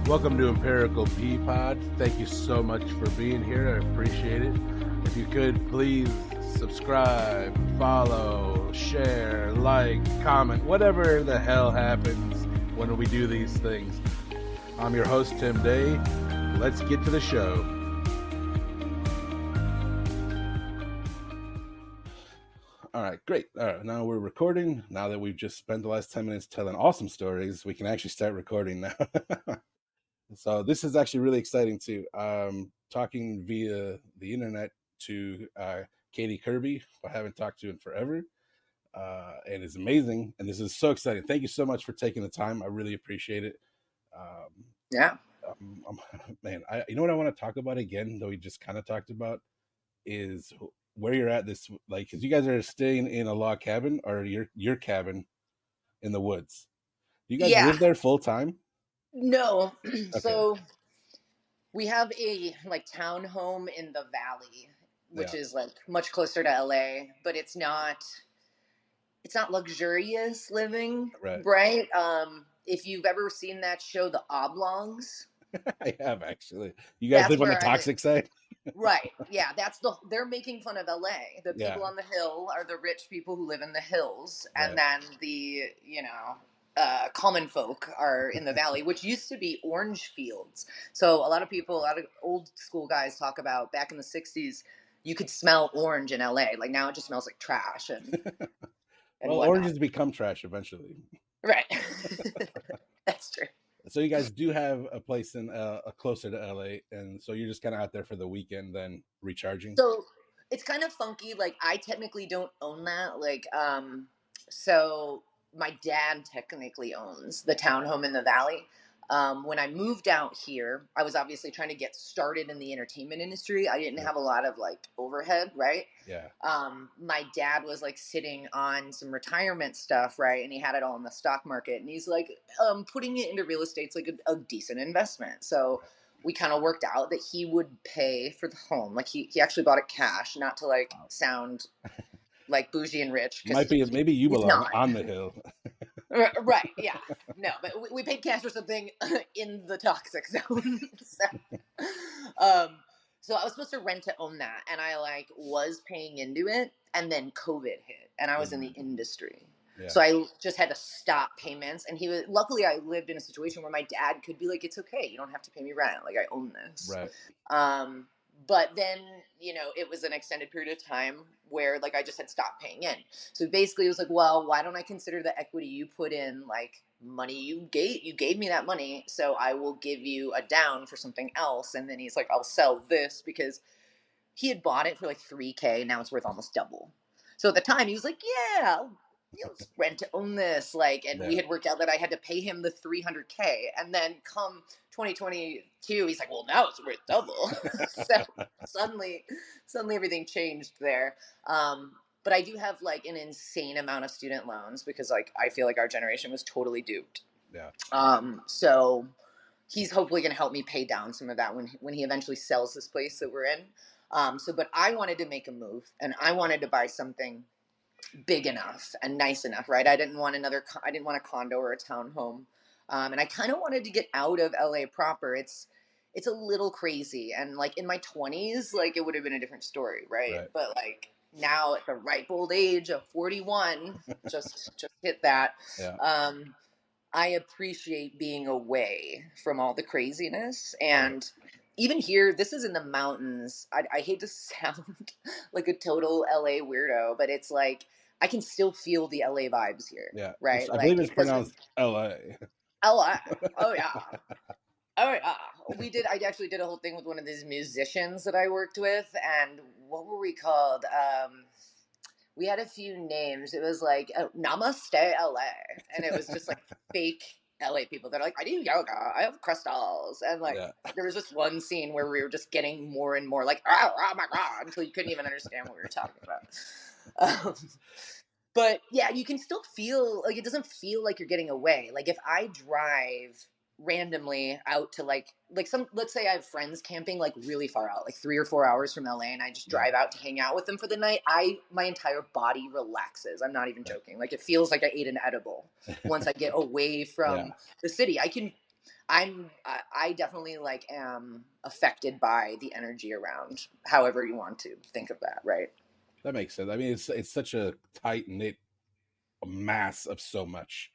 Welcome to Empirical Pea Pod. Thank you so much for being here. I appreciate it. If you could please subscribe, follow, share, like, comment, whatever the hell happens when we do these things. I'm your host, Tim Day. Let's get to the show. All right, great. All right, now we're recording. Now that we've just spent the last 10 minutes telling awesome stories, we can actually start recording now. So this is actually really exciting too. Talking via the internet to Katie Kirby, who I haven't talked to in forever. And it's amazing. And this is so exciting. Thank you so much for taking the time. I really appreciate it. Yeah. Man, you know what I want to talk about again, though we just kind of talked about, is where you're at this, like, because you guys are staying in a log cabin or your cabin in the woods. Do you guys live there full time? No. Okay. So we have a town home in the valley, which is much closer to LA, but it's not luxurious living, right? If you've ever seen that show, The Oblongs. I have, actually. You guys live on the toxic side? Right. Yeah, they're making fun of LA. The people on the hill are the rich people who live in the hills, and then the, common folk are in the valley, which used to be orange fields. So a lot of old school guys talk about back in the 60s, you could smell orange in LA. Like now it just smells like trash. And well, oranges become trash eventually. Right. That's true. So you guys do have a place in closer to LA, and so you're just kind of out there for the weekend, then recharging. So it's kind of funky. Like I technically don't own that. So my dad technically owns the townhome in the valley. When I moved out here, I was obviously trying to get started in the entertainment industry. I didn't have a lot of overhead, right? Yeah. My dad was sitting on some retirement stuff, right? And he had it all in the stock market, and he's putting it into real estate's a decent investment. So we kind of worked out that he would pay for the home. He actually bought it cash, not to sound bougie and rich. Maybe you belong on the hill. Right. Yeah. No, but we paid cash for something in the toxic zone. So I was supposed to rent to own that, and I was paying into it, and then COVID hit, and I was in the industry. Yeah. So I just had to stop payments, and luckily I lived in a situation where my dad could be it's okay, you don't have to pay me rent, I own this. Right. But then, it was an extended period of time where I just had stopped paying in. So basically it was well, why don't I consider the equity you put in, money you gave me that money, so I will give you a down for something else. And then he's I'll sell this, because he had bought it for $3,000. Now it's worth almost double. So at the time he was yeah, rent to own this. We had worked out that I had to pay him the $300,000. And then come 2022, he's well, now it's worth double. So suddenly everything changed there. But I do have an insane amount of student loans, because I feel our generation was totally duped. Yeah. So he's hopefully going to help me pay down some of that when he eventually sells this place that we're in. But I wanted to make a move, and I wanted to buy something big enough and nice enough, right? I didn't want a condo or a townhome. And I kind of wanted to get out of LA proper. It's a little crazy. And in my 20s, it would have been a different story, right? But now at the ripe old age of 41, just hit that. Yeah. I appreciate being away from all the craziness. And even here, this is in the mountains. I hate to sound like a total LA weirdo, but it's I can still feel the LA vibes here. Yeah. Right. I believe it's pronounced LA. LA. Oh yeah. Oh yeah. I actually did a whole thing with one of these musicians that I worked with, and what were we called? We had a few names. It was Namaste LA, and it was just fake LA people that are I do yoga, I have crystals, and there was just one scene where we were just getting more and more oh my god, until you couldn't even understand what we were talking about. But yeah, you can still feel it doesn't feel like you're getting away. If I drive randomly out to let's say I have friends camping really far out, 3 or 4 hours from LA, and I just drive out to hang out with them for the night, my entire body relaxes. I'm not even joking. It feels like I ate an edible once I get away from the city. I can I definitely like am affected by the energy around, however you want to think of that, right? That makes sense. I mean, it's such a tight knit mass of so much.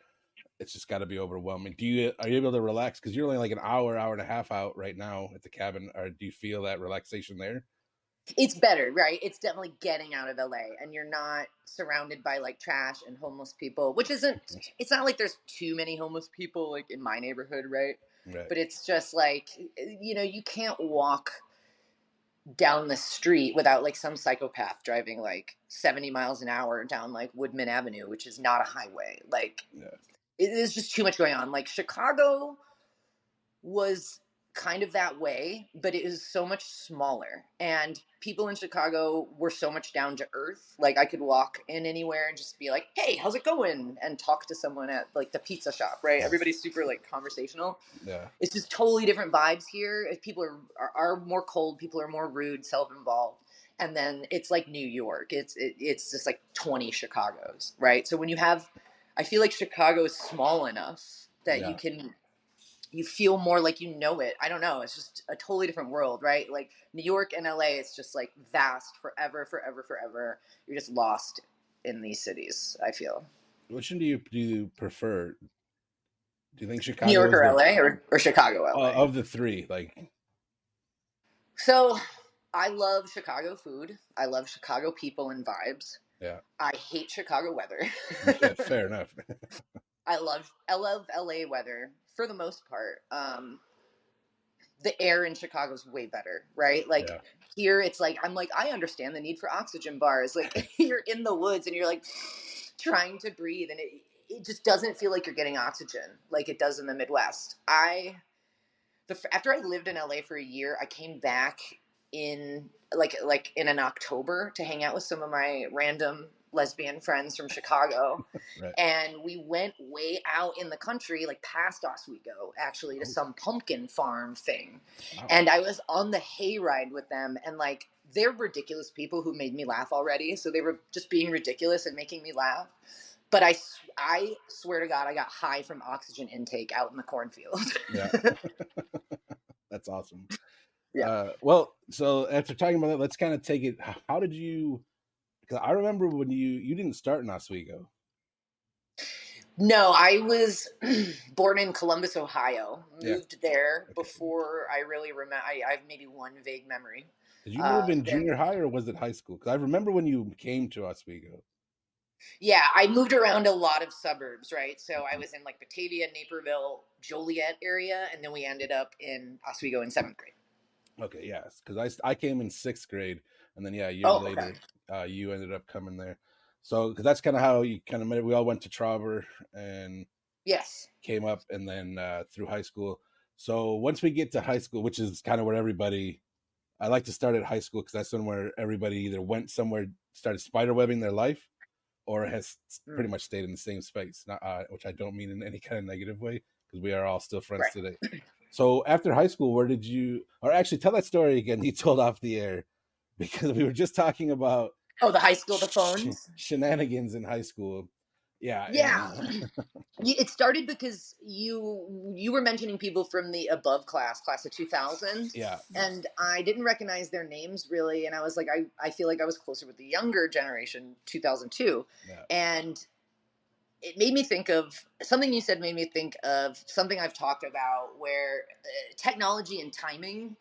It's just got to be overwhelming. Are you able to relax? Because you're only like an hour and a half out right now at the cabin. Or do you feel that relaxation there? It's better, right? It's definitely getting out of LA and you're not surrounded by like trash and homeless people, which isn't, it's not like there's too many homeless people like in my neighborhood, right? Right. But it's just like, you can't walk down the street without like some psychopath driving like 70 miles an hour down like Woodman Avenue, which is not a highway. Like, Yeah. it is just too much going on. Like, Chicago was kind of that way, but it is so much smaller. And people in Chicago were so much down to earth. Like, I could walk in anywhere and just be like, hey, how's it going? And talk to someone at like the pizza shop, right? Everybody's super like conversational. Yeah. It's just totally different vibes here. If people are more cold, people are more rude, self-involved. And then it's like New York. It's just like 20 Chicago's, right? So when you have, I feel like Chicago is small enough that Yeah. you feel more like you know it. I don't know. It's just a totally different world, right? Like New York and LA, it's just like vast forever, forever, forever. You're just lost in these cities, I feel. Which one do you prefer? Do you think New Chicago York is or the LA or Chicago, LA. of the three? Like, So I love Chicago food. I love Chicago people and vibes. yeah, I hate Chicago weather. yeah, fair enough. I love LA weather for the most part. The air in Chicago is way better, right? Like Yeah, here, it's like I'm like I understand the need for oxygen bars. Like you're in the woods and you're like trying to breathe, and it just doesn't feel like you're getting oxygen like it does in the Midwest. After I lived in LA for a year, I came back in like in an October to hang out with some of my random lesbian friends from Chicago, right. and we went way out in the country, like past Oswego, actually, to Oh, some pumpkin farm thing. wow. And I was on the hayride with them, and like they're ridiculous people who made me laugh already. So they were just being ridiculous and making me laugh. But I swear to God, I got high from oxygen intake out in the cornfield. Yeah, that's awesome. Yeah. Well, so after talking about that, let's kind of take it. How did you? Because I remember when you didn't start in Oswego. No, I was born in Columbus, Ohio. Yeah. Moved there Okay. before I really remember. I have maybe one vague memory. Did you move in Then junior high or was it high school? Because I remember when you came to Oswego. yeah, I moved around a lot of suburbs, right? So I Mhm. was in like Batavia, Naperville, Joliet area, and then we ended up in Oswego in seventh grade. Okay, yes, because I came in sixth grade, and then yeah, a year Oh, okay. later, you ended up coming there. So because that's kind of how you kind of met. We all went to Trauber and Yes. came up, and then through high school. So once we get to high school, which is kind of where everybody, I like to start at high school because that's when where everybody either went somewhere, started spider webbing their life, or has pretty Mm, much stayed in the same space. Not, which I don't mean in any kind of negative way because we are all still friends right. today. So after high school, where did you? Or actually, tell that story again. You told off the air because we were just talking about Oh, the high school, the phones. shenanigans in high school. Yeah, Yeah. and It started because you were mentioning people from the above class of 2000, yeah, and I didn't recognize their names really, and I was like I feel like I was closer with the younger generation, 2002. yeah, And it made me think of something you said, made me think of something I've talked about where technology and timing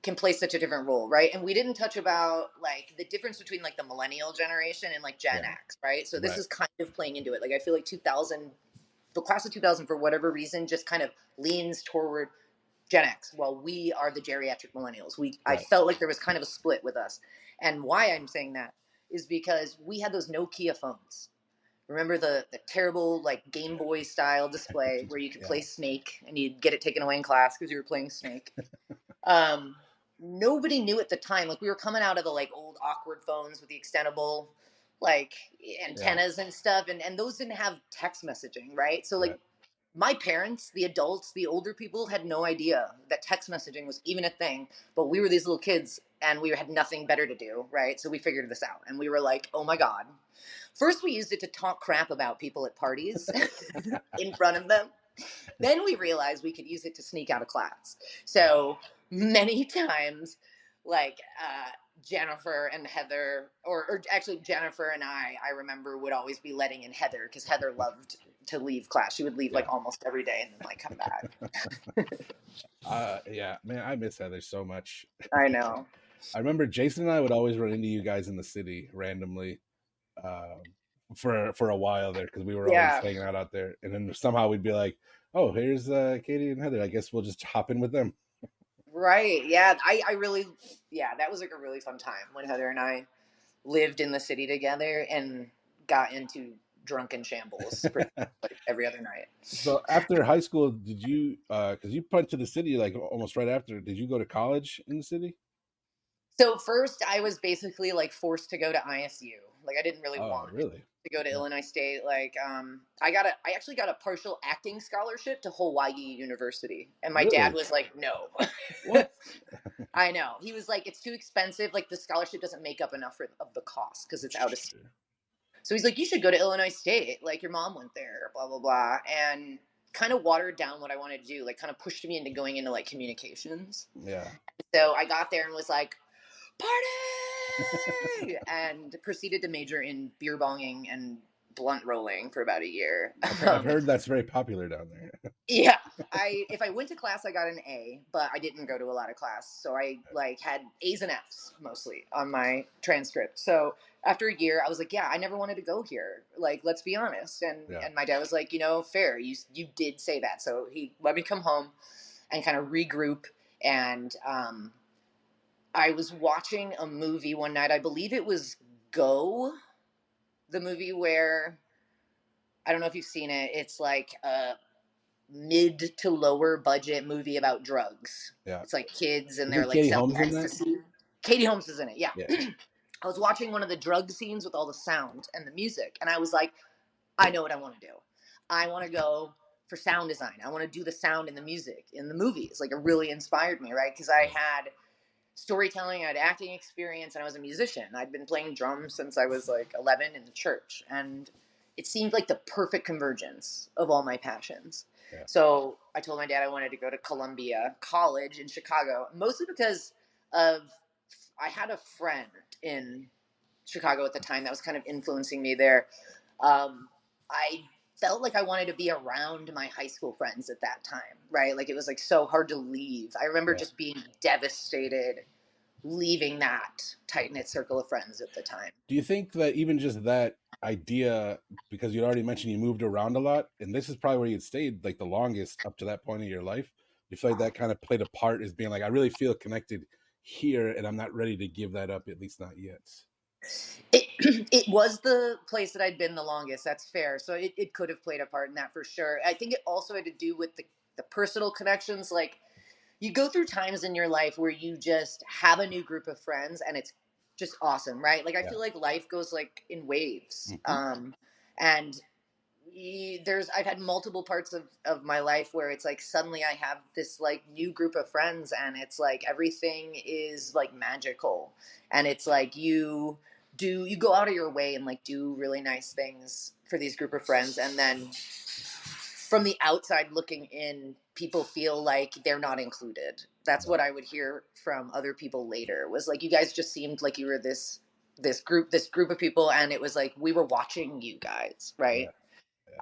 can play such a different role, right? And we didn't touch about like the difference between like the millennial generation and like Gen yeah, X, right? So this right, is kind of playing into it. Like I feel like 2000, the class of 2000 for whatever reason just kind of leans toward Gen X while we are the geriatric millennials. I right. felt like there was kind of a split with us. And why I'm saying that is because we had those Nokia phones. Remember the terrible like Game Boy style display where you could Yeah, play Snake and you'd get it taken away in class because you were playing Snake. Um, Nobody knew at the time. Like we were coming out of the like old awkward phones with the extendable like yeah, antennas and stuff, and those didn't have text messaging, right? So right. like my parents, the adults, the older people had no idea that text messaging was even a thing. But we were these little kids and we had nothing better to do, right? So we figured this out and we were like, oh my God. First, we used it to talk crap about people at parties in front of them. Then we realized we could use it to sneak out of class. So many times, like Jennifer and Heather, or actually Jennifer and I remember would always be letting in Heather because Heather loved to leave class. She would leave like Yeah. almost every day and then like come back. Yeah, man, I miss Heather so much. I know. I remember Jason and I would always run into you guys in the city randomly, for a while there because we were always Yeah. hanging out there, and then somehow we'd be like, "Oh, here's Katie and Heather. I guess we'll just hop in with them." Right. Yeah. I really, yeah, that was like a really fun time when Heather and I lived in the city together and got into drunken shambles pretty like every other night. So after high school, did you? Because you went to the city like almost right after. Did you go to college in the city? So first I was basically like forced to go to ISU. Like I didn't really Oh, want really? to go to Yeah. Illinois State. Like I actually got a partial acting scholarship to Hawaii University. And my dad Really? was like, "No." What? I know. He was like, "It's too expensive. Like the scholarship doesn't make up enough of the cost because it's out of state." Sure. So he's like, "You should go to Illinois State. Like your mom went there, blah blah blah." And kind of watered down what I wanted to do, like kind of pushed me into going into like communications. Yeah. So I got there and was like, "Party!" and proceeded to major in beer bonging and blunt rolling for about a year. I've heard that's very popular down there. Yeah, if I went to class, I got an A, but I didn't go to a lot of class, so I like had A's and F's mostly on my transcript. So after a year, I was like, "Yeah, I never wanted to go here. Like, let's be honest." Yeah. And my dad was like, "Fair. You did say that." So he let me come home and kind of regroup. And I was watching a movie one night. I believe it was Go, the movie where I don't know if you've seen it. It's like a mid to lower budget movie about drugs. Yeah. It's like kids and they're Isn't like Katie selling Holmes in that? ecstasy. Katie Holmes is in it. Yeah. Yeah. I was watching one of the drug scenes with all the sound and the music, and I was like, I know what I want to do. I want to go for sound design. I want to do the sound and the music in the movies. Like it really inspired me, right? Because I had storytelling, I had acting experience, and I was a musician. I'd been playing drums since I was like 11 in the church, and it seemed like the perfect convergence of all my passions. Yeah. So I told my dad I wanted to go to Columbia College in Chicago, mostly because of I had a friend in Chicago at the time that was kind of influencing me there. I felt like I wanted to be around my high school friends at that time, right? Like it was like so hard to leave. I remember Yeah. just being devastated leaving that tight knit circle of friends at the time. Do you think that even just that idea, because you already mentioned you moved around a lot, and this is probably where you'd stayed like the longest up to that point in your life, you feel like that kind of played a part as being like, I really feel connected here, and I'm not ready to give that up, at least not yet. It, it was the place that I'd been the longest. That's fair. So it could have played a part in that for sure. I think it also had to do with the personal connections. Like you go through times in your life where you just have a new group of friends and it's just awesome, right? Like I Yeah. feel like life goes like in waves. Mm-hmm. And I've had multiple parts of my life where it's like suddenly I have this like new group of friends and it's like everything is like magical. And it's like you go out of your way and like do really nice things for these group of friends, and then from the outside looking in, people feel like they're not included. That's what I would hear from other people later, was like, you guys just seemed like you were this group of people, and it was like we were watching you guys, right?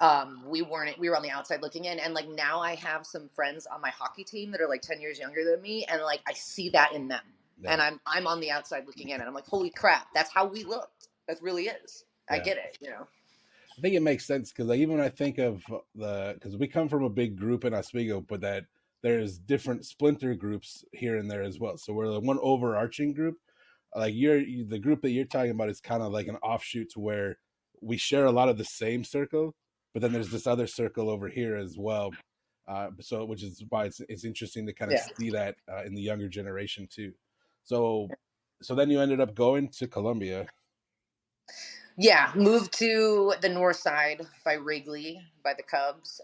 Yeah. Yeah. We weren't, we were on the outside looking in. And like now I have some friends on my hockey team that are like 10 years younger than me, and like I see that in them. Yeah. And I'm on the outside looking in and I'm like, holy crap, that's how we looked. That really is. I Yeah. get it. I think it makes sense because like, even when I think of because we come from a big group in Oswego, but that there's different splinter groups here and there as well. So we're the one overarching group. Like the group that you're talking about is kind of like an offshoot to where we share a lot of the same circle, but then there's this other circle over here as well. So which is why it's interesting to kind of see that in the younger generation too. So then you ended up going to Columbia. Yeah, moved to the north side by Wrigley, by the Cubs,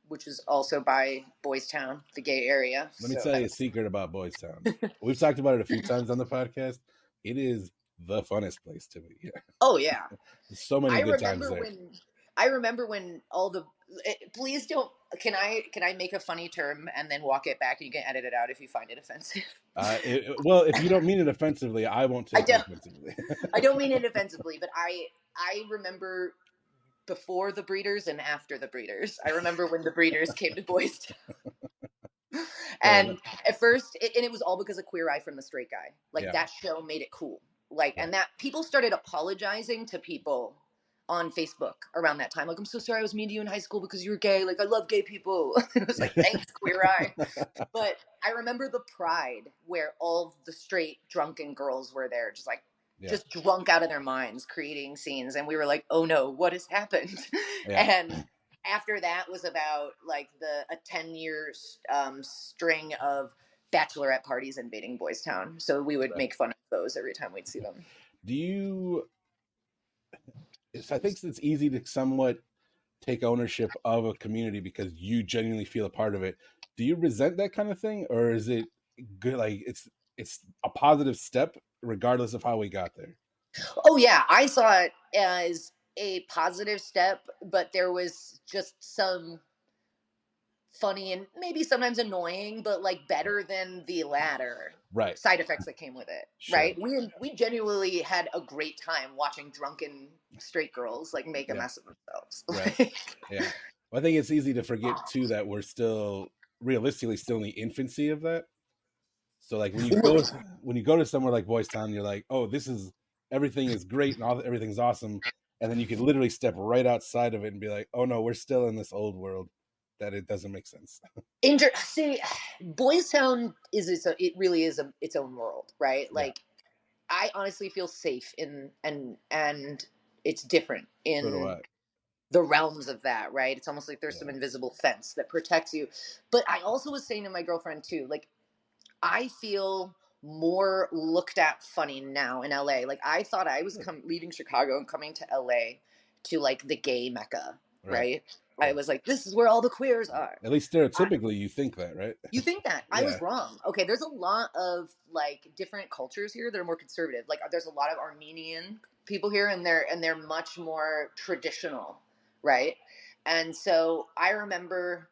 which is also by Boys Town, the gay area. Let me tell you a secret about Boys Town. We've talked about it a few times on the podcast. It is the funnest place to be. Yeah. Oh yeah. There's so many good times there. I remember when all the please don't can I make a funny term and then walk it back and you can edit it out if you find it offensive. Well, if you don't mean it offensively, I won't I take it don't offensively. I don't mean it offensively, but I remember before the breeders and after the breeders. I remember when the breeders came to Boys Town. Fair enough. And at first and it was all because of Queer Eye from the Straight Guy. Like Yeah, that show made it cool. Like right. and that people started apologizing to people on Facebook around that time. Like, I'm so sorry I was mean to you in high school because you were gay. Like, I love gay people. It was like, thanks, Queer Eye. But I remember the pride where all the straight drunken girls were there, just like, Yeah, just drunk out of their minds, creating scenes. And we were like, oh no, what has happened? yeah, And after that was about like a 10-year string of bachelorette parties invading Boys Town. So we would right. make fun of those every time we'd see them. Do you? I think it's easy to somewhat take ownership of a community because you genuinely feel a part of it. Do you resent that kind of thing, or is it good? Like it's a positive step, regardless of how we got there. Oh yeah, I saw it as a positive step, but there was just some funny and maybe sometimes annoying, but like better than the latter Right. side effects that came with it. Sure. Right? We genuinely had a great time watching drunken straight girls like make a Yeah. mess of themselves. Right. Yeah. Well, I think it's easy to forget too that we're still realistically still in the infancy of that. So like when you go to somewhere like Boys Town, you're like, oh, this is everything is great and everything's awesome, and then you could literally step right outside of it and be like, oh no, we're still in this old world that it doesn't make sense. See, Boys Town it really is its own world, right? Yeah. Like I honestly feel safe in and it's different So do in I. the realms of that, right? It's almost like there's some Yeah. invisible fence that protects you. But I also was saying to my girlfriend too, like I feel more looked at funny now in LA. Like I thought I was leaving Chicago and coming to LA to like the gay mecca, Right. right? I Yeah. was like, this is where all the queers are. At least stereotypically, you think that, right? You think that? I Yeah. was wrong. Okay, there's a lot of like different cultures here that are more conservative. Like there's a lot of Armenian people here and they're much more traditional, right? And so I remember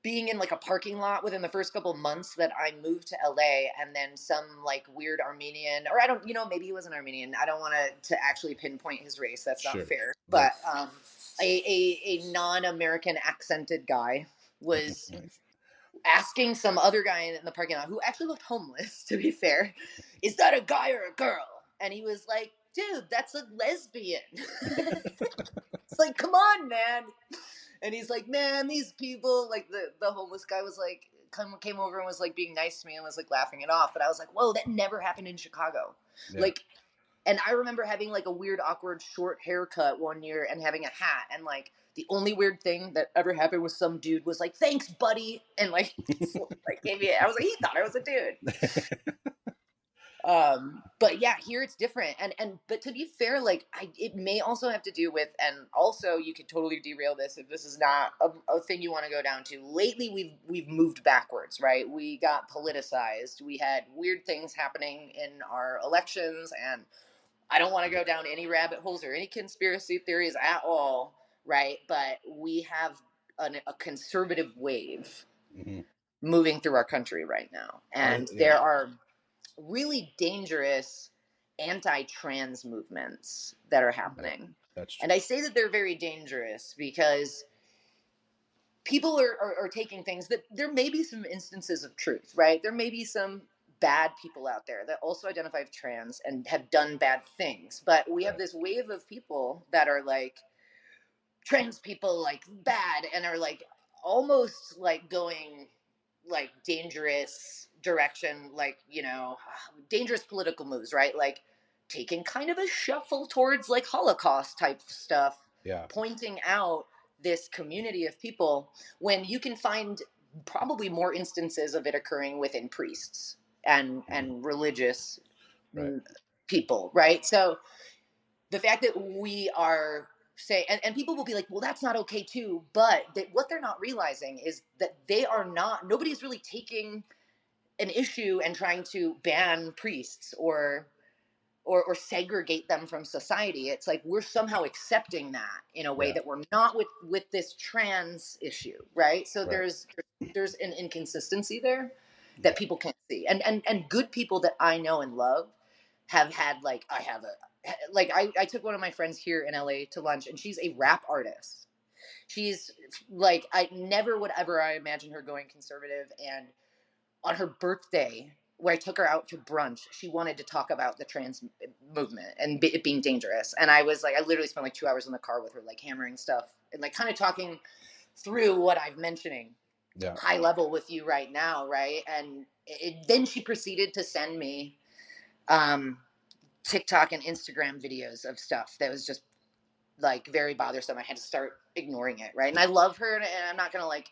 being in like a parking lot within the first couple months that I moved to LA and then some like weird Armenian or I don't maybe he was an Armenian. I don't want to actually pinpoint his race. That's not Sure. fair. Right. But a non-American accented guy was Nice. asking some other guy in the parking lot who actually looked homeless, to be fair, is that a guy or a girl? And he was like, dude, that's a lesbian. It's like, come on, man. And he's like, man, these people, like the homeless guy was like, came over and was like being nice to me and was like laughing it off. But I was like, whoa, that never happened in Chicago. Yeah. Like, and I remember having like a weird, awkward, short haircut one year and having a hat. And like the only weird thing that ever happened was some dude was like, "Thanks, buddy," and like, like gave me. I was like, he thought I was a dude. But yeah, here it's different. But to be fair, like it may also have to do with, and also you could totally derail this if this is not a thing you want to go down to. Lately, we've moved backwards, right? We got politicized. We had weird things happening in our elections, and I don't want to go down any rabbit holes or any conspiracy theories at all, right? But we have a conservative wave Hmm. moving through our country right now, and Yeah. there are really dangerous anti-trans movements that are Yeah. happening. That's And true. I say that they're very dangerous because people are taking things that there may be some instances of truth, right? There may be some bad people out there that also identify as trans and have done bad things. But we have Right. this wave of people that are like trans people like bad and are like almost like going like dangerous direction, like dangerous political moves, right? Like taking kind of a shuffle towards like Holocaust type stuff, Yeah. pointing out this community of people when you can find probably more instances of it occurring within priests Mhm. and religious Right. people, right? So the fact that we are say and people will be like, well, that's not okay too, but what they're not realizing is that they are not nobody's really taking an issue and trying to ban priests or or segregate them from society. It's like we're somehow accepting that in a way Yeah. that we're not with this trans issue, right? So Right. there's an inconsistency there that Yeah. people can't see. And good people that I know and love have had, like, I have a, like, I took one of my friends here in LA to lunch, and she's a rap artist. She's like, I never would ever I imagine her going conservative. And on her birthday, where I took her out to brunch, she wanted to talk about the trans movement and it being dangerous. And I was like, I literally spent like 2 hours in the car with her, like hammering stuff and like kind of talking through what I'm mentioning Yeah. high level with you right now, right? And then she proceeded to send me um, TikTok and Instagram videos of stuff that was just like very bothersome. I had to start ignoring it, right? And I love her, and I'm not gonna like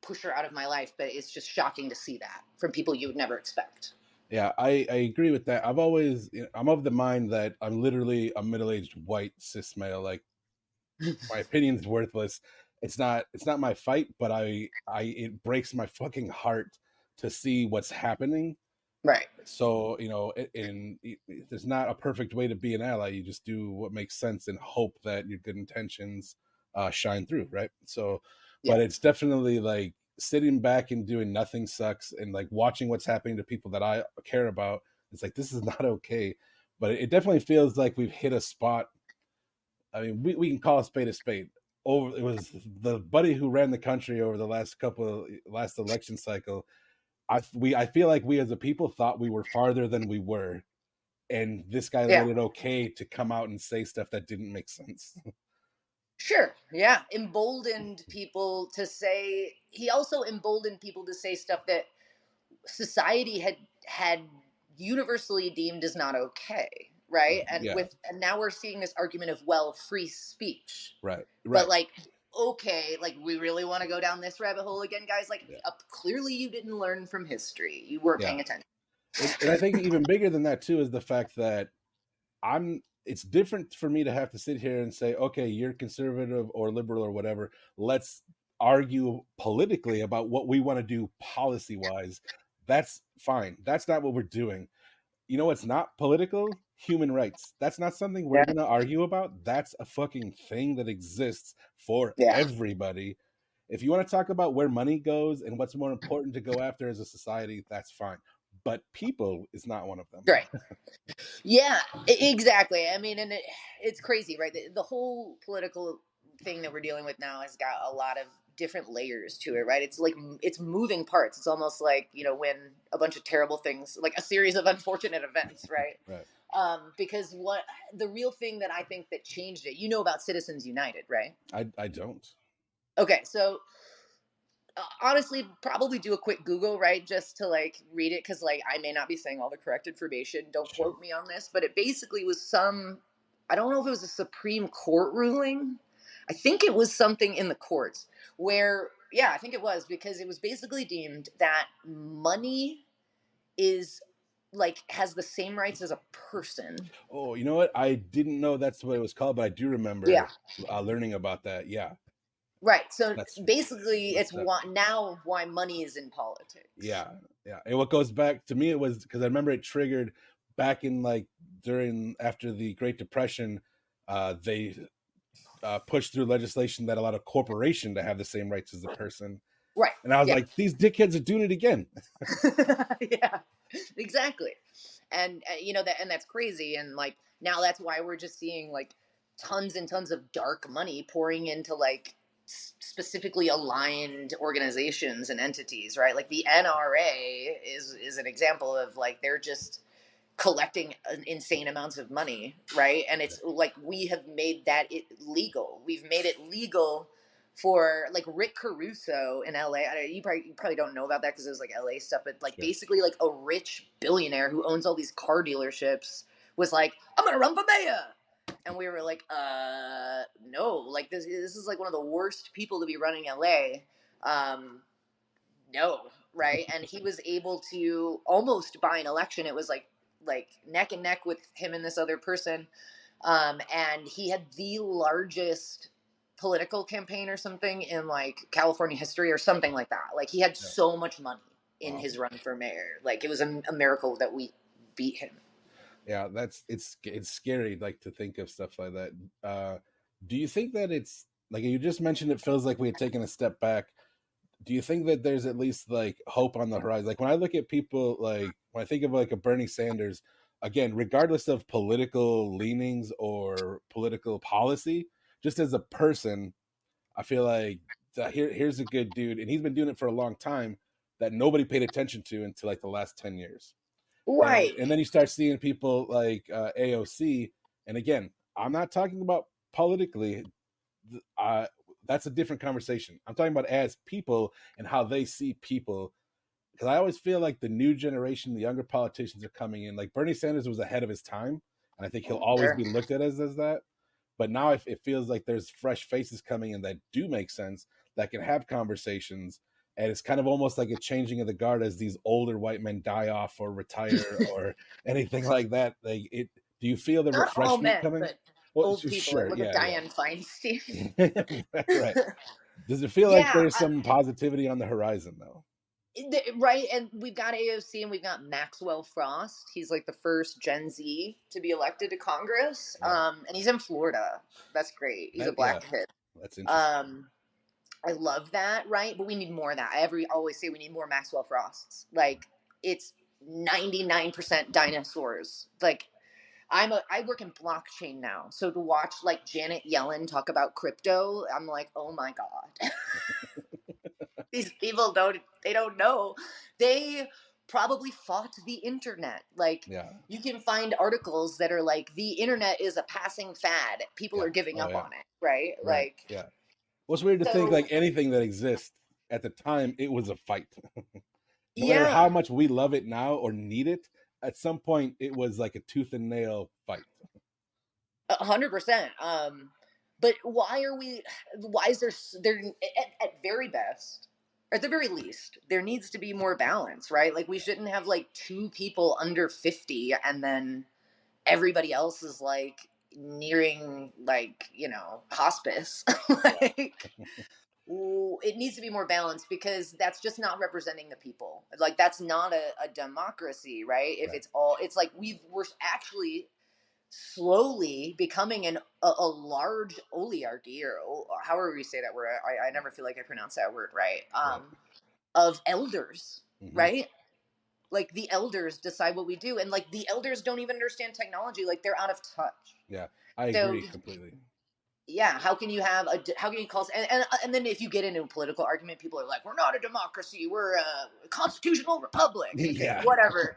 push her out of my life, but it's just shocking to see that from people you would never expect. Yeah, I agree with that. I've always, I'm of the mind that I'm literally a middle-aged white cis male. Like, my opinion's worthless. It's not my fight, but it breaks my fucking heart to see what's happening. Right. So, there's not a perfect way to be an ally. You just do what makes sense and hope that your good intentions shine through, right? So, Yeah. but it's definitely like sitting back and doing nothing sucks, and like watching what's happening to people that I care about. It's like, this is not okay. But it definitely feels like we've hit a spot. I mean, we can call a spade a spade. Over, it was the buddy who ran the country over the last election cycle. I feel like we as a people thought we were farther than we were, and this guy Yeah. made it okay to come out and say stuff that didn't make sense. Sure. Yeah. Emboldened people to say, he also emboldened people to say stuff that society had universally deemed as not okay. Right. Yeah, And now we're seeing this argument of, well, free speech. right, But right. like, okay, like, we really want to go down this rabbit hole again, guys? Like, Yeah, clearly you didn't learn from history. You weren't yeah. paying attention. And I think even bigger than that too is the fact that it's different for me to have to sit here and say, okay, you're conservative or liberal or whatever. Let's argue politically about what we want to do policy wise. That's fine. That's not what we're doing. You know what's not political? Human rights. That's not something we're Yeah. going to argue about. That's a fucking thing that exists for Yeah. everybody. If you want to talk about where money goes and what's more important to go after as a society, that's fine. But people is not one of them. Right. Yeah, exactly. I mean, and it's crazy, right? The whole political thing that we're dealing with now has got a lot of different layers to it, right? It's like it's moving parts. It's almost like, when a bunch of terrible things, like a series of unfortunate events, right? Right. Because what the real thing that I think that changed it, about Citizens United, right? I don't. Okay, so honestly, probably do a quick Google, right, just to like read it, because like I may not be saying all the correct information. Don't Sure. quote me on this, but it basically was some, I don't know if it was a Supreme Court ruling. I think it was something in the courts where, yeah, I think it was, because it was basically deemed that money is like has the same rights as a person. Oh, you know what? I didn't know that's what it was called, but I do Yeah. remember learning about that. Yeah, Right. So that's basically, it's messed up. why money is in politics. Yeah, yeah. And what goes back to me, it was because I remember it triggered back in like during after the Great Depression. They pushed through legislation that allowed a corporation to have the same rights as the person, Right. and I was Yeah. like, these dickheads are doing it again. Yeah, exactly. And and that's crazy. And like now that's why we're just seeing like tons and tons of dark money pouring into like specifically aligned organizations and entities, right? Like the NRA is an example of like they're just collecting insane amounts of money, right? And it's like we have made that legal. We've made it legal for like Rick Caruso in LA. You probably don't know about that because it was like LA stuff, but like Sure. basically like a rich billionaire who owns all these car dealerships was like, I'm gonna run for mayor. And we were like, no, like this is like one of the worst people to be running LA. No, right? And he was able to almost buy an election. It was like neck and neck with him and this other person, and he had the largest political campaign or something in like California history or something like that. Like he had Yeah. so much money in Wow. his run for mayor. Like it was a miracle that we beat him. Yeah, it's scary like to think of stuff like that. Uh, do you think that it's like you just mentioned? It feels like we had taken a step back. Do you think that there's at least like hope on the horizon? Like when I look at people, like when I think of like a Bernie Sanders, again, regardless of political leanings or political policy, just as a person, I feel like here's a good dude, and he's been doing it for a long time that nobody paid attention to until like the last 10 years. Right. And then you start seeing people like AOC, and again, I'm not talking about politically. Uh, that's a different conversation. I'm talking about as people and how they see people. Because I always feel like the new generation, the younger politicians are coming in. Like Bernie Sanders was ahead of his time, and I think he'll always Sure. be looked at as that. But now it feels like there's fresh faces coming in that do make sense, that can have conversations, and it's kind of almost like a changing of the guard as these older white men die off or retire or anything like that. Like it. Do you feel the Not all refreshment men, coming? but Well, old people. Like, sure, look at yeah, Dianne Feinstein. yeah, right. Does it feel like Yeah, there's some positivity on the horizon, though? right. And we've got AOC and we've got Maxwell Frost. He's like the first Gen Z to be elected to Congress. Yeah, And he's in Florida. That's great. He's a that yeah, black kid. that's interesting. Um, I love that, right? But we need more of that. Always say we need more Maxwell Frosts. Like it's 99% dinosaurs. Like I work in blockchain now. So to watch like Janet Yellen talk about crypto, I'm like, "Oh my god." These people don't know. They probably fought the internet. Like Yeah, you can find articles that are like the internet is a passing fad. People yeah, are giving oh up yeah, on it, right? right, Like yeah. What's weird to think so like anything that exists at the time, it was a fight. No matter how yeah. much we love it now or need it, at some point it was like a tooth and nail fight. 100%. But why are we? Why is there at very best, or at the very least, there needs to be more balance, right? Like we shouldn't have like two people under 50, and then everybody else is like nearing like hospice. Yeah, Like it needs to be more balanced because that's just not representing the people. Like that's not a democracy, right? If right. it's like we're actually slowly becoming a large oligarchy or however you say that word. I never feel like I pronounce that word right. Right. Of elders, Hmm. right? Like the elders decide what we do, and like the elders don't even understand technology. Like they're out of touch. Yeah, I So agree completely. yeah, how can you call and then if you get into a political argument, people are like, we're not a democracy, we're a constitutional republic. Okay, Yeah, whatever.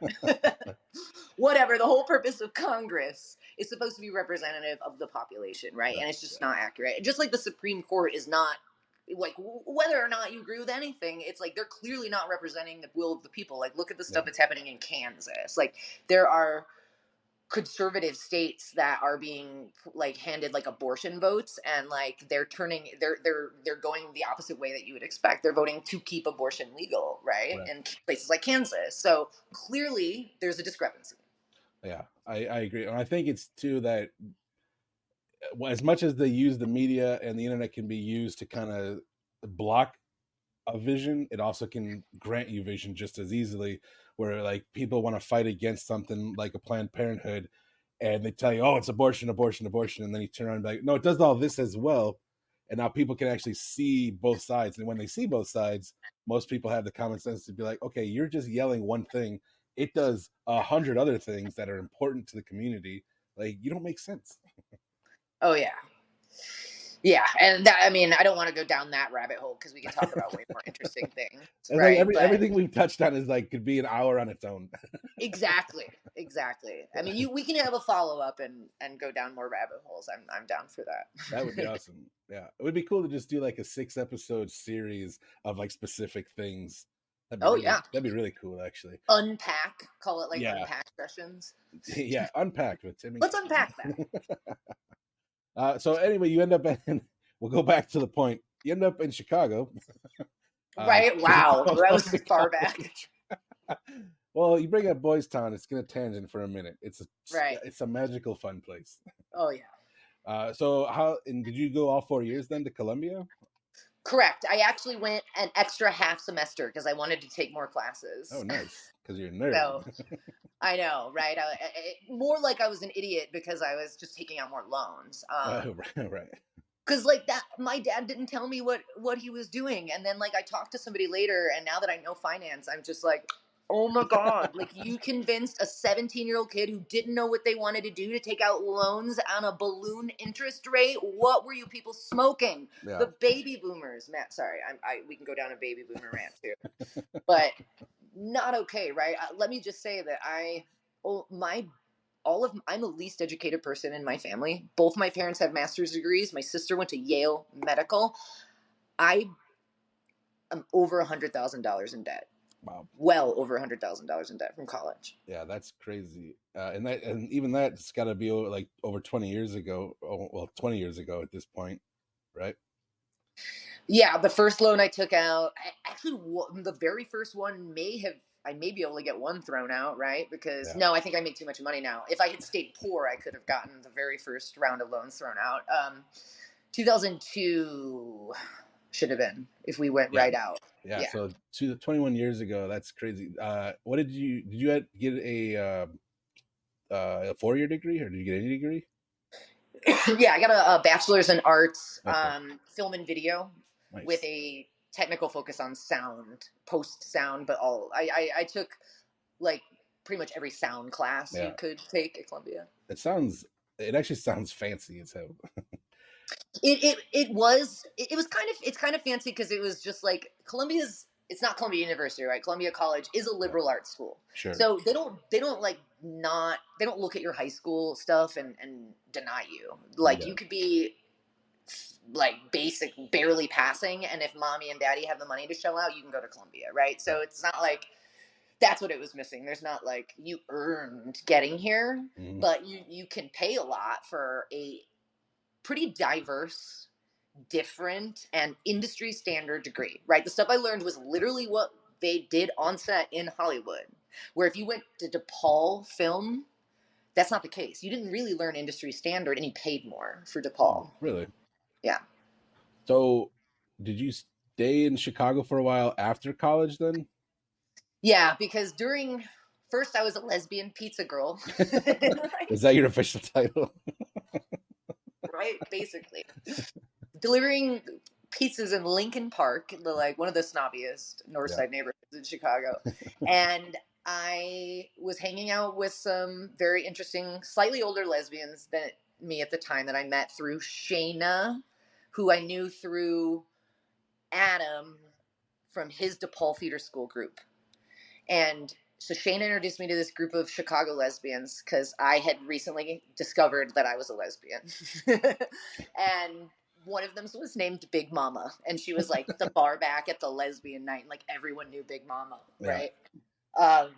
Whatever. The whole purpose of Congress is supposed to be representative of the population, right? right. And it's just Yeah, not accurate. Just like the Supreme Court is not like whether or not you agree with anything, it's like they're clearly not representing the will of the people. Like look at the yeah, stuff that's happening in Kansas. Like there are conservative states that are being like handed like abortion votes, and like they're going the opposite way that you would expect. They're voting to keep abortion legal, right? right. In places like Kansas. So clearly there's a discrepancy. Yeah, I agree, and I think it's too that as much as they use the media and the internet can be used to kind of block a vision, it also can grant you vision just as easily. Where like people want to fight against something like a Planned Parenthood, and they tell you, "Oh, it's abortion, abortion, abortion," and then you turn around and be like, "No, it does all this as well." And now people can actually see both sides, and when they see both sides, most people have the common sense to be like, "Okay, you're just yelling one thing; it does 100 other things that are important to the community. Like you don't make sense." Oh yeah. Yeah, and that I mean, I don't want to go down that rabbit hole because we could talk about way more interesting things, It's like right? But everything we've touched on is like could be an hour on its own. exactly, exactly. I mean, Yeah. we can have a follow up and go down more rabbit holes. I'm down for That would be that. awesome. Yeah. It would be cool to just do like a 6 episode series of like specific things. Oh yeah, That'd be really cool actually. unpack. Call it like Yeah. unpack sessions. Yeah. Unpacked with Tim and Let's Katie. unpack that. So anyway, you end up in we'll go back to the point. You end up in Chicago. Right? You Wow, go that off was to far back. college. Well, you bring up Boys Town, it's gonna tangent for a minute. Right. It's a magical fun place. Oh yeah. So how and did you go all 4 years then to Columbia? Correct. I actually went an extra half semester because I wanted to take more Oh, classes. nice, because you're a nerd. So I know, right? More like I was an idiot because I was just taking out more loans. Oh, right, right. Because like that, my dad didn't tell me what he was doing, and then like I talked to somebody later, and now that I know finance, I'm just like, oh my god, like you convinced a 17-year-old kid who didn't know what they wanted to do to take out loans on a balloon interest rate. What were you people smoking? Yeah. The baby boomers, Matt. Sorry, we can go down a baby boomer rant too, but not okay, right? Let me just say that oh, my all of I'm the least educated person in my family. Both my parents have master's degrees. My sister went to Yale Medical. I am over $100,000 in debt. Wow. Well over $100,000 in debt from college. Yeah, that's crazy. And even that's got to be like over 20 years ago. Oh, well, 20 years ago at this point, right? Yeah, the first loan I took out, actually, the very first one I may be able to get one thrown out, right? Because Yeah. no, I think I make too much money now. If I had stayed poor, I could have gotten the very first round of loans thrown out. 2002 should have been if we went Yeah. right out. Yeah. Yeah. So 21 years ago, that's crazy. What did you get a 4-year degree, or did you get any degree? Yeah, I got a bachelor's in arts, Okay. film and video, with Nice. a technical focus on sound, post sound. But I took like pretty much every sound class you Yeah. could take at Columbia. It actually sounds fancy as hell. It was it's kind of fancy because it was just like Columbia's. It's not Columbia University, right? Columbia College is a Yeah. liberal arts school, Sure. so they don't like not they don't look at your high school stuff and deny you. Like Yeah. you could be like basic barely passing, and if mommy and daddy have the money to shell out, you can go to Columbia, right? Yeah. So it's not like that's what it was missing. There's not like you earned getting here, Mhm. but you can pay a lot for a pretty diverse, different, and industry standard degree, right? The stuff I learned was literally what they did on set in Hollywood. Where if you went to DePaul film, that's not the case. You didn't really learn industry standard, and you paid more for Oh, DePaul. really? Yeah. So, did you stay in Chicago for a while after college then? Yeah, because during first I was a lesbian pizza girl. Is that your official title? Right? Basically. Delivering pizzas in Lincoln Park, like one of the snobbiest North Yeah. Side neighborhoods in Chicago. And I was hanging out with some very interesting, slightly older lesbians than me at the time that I met through Shayna, who I knew through Adam from his DePaul Theater School group. And so Shane introduced me to this group of Chicago lesbians because I had recently discovered that I was a lesbian. And one of them was named Big Mama. And she was like the bar back at the lesbian night. And like everyone knew Big Mama, Yeah. right? Um,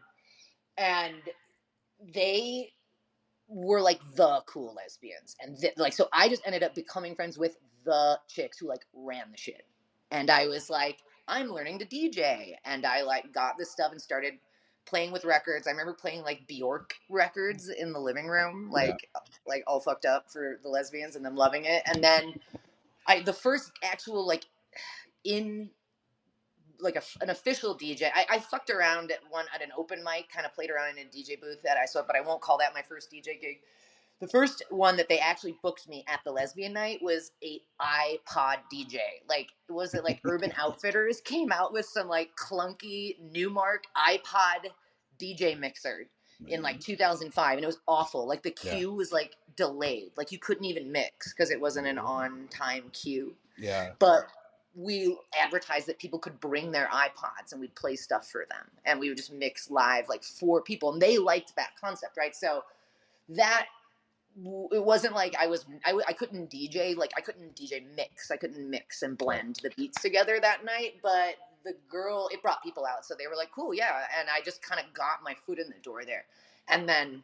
and they were like the cool lesbians. And like, so I just ended up becoming friends with the chicks who like ran the shit. And I was like, I'm learning to DJ. And I like got this stuff and started playing with records. I remember playing like Bjork records in the living room, Yeah. like all fucked up for the lesbians and them loving it. And then the first actual like in like an official DJ. I fucked around at an open mic, kind of played around in a DJ booth that I saw, but I won't call that my first DJ gig. The first one that they actually booked me at the lesbian night was a iPod DJ. Like, was it like Urban Outfitters came out with some like clunky Newmark iPod DJ mixer in like 2005, and it was awful. Like the Yeah. queue was like delayed. Like you couldn't even mix because it wasn't an on time queue. Yeah. But we advertised that people could bring their iPods and we'd play stuff for them, and we would just mix live like for people, and they liked that concept, right? So that it wasn't like I couldn't DJ, like I couldn't DJ mix, I couldn't mix and Right. blend the beats together that night, but it brought people out, so they were like cool, yeah, and I just kind of got my foot in the door there. And then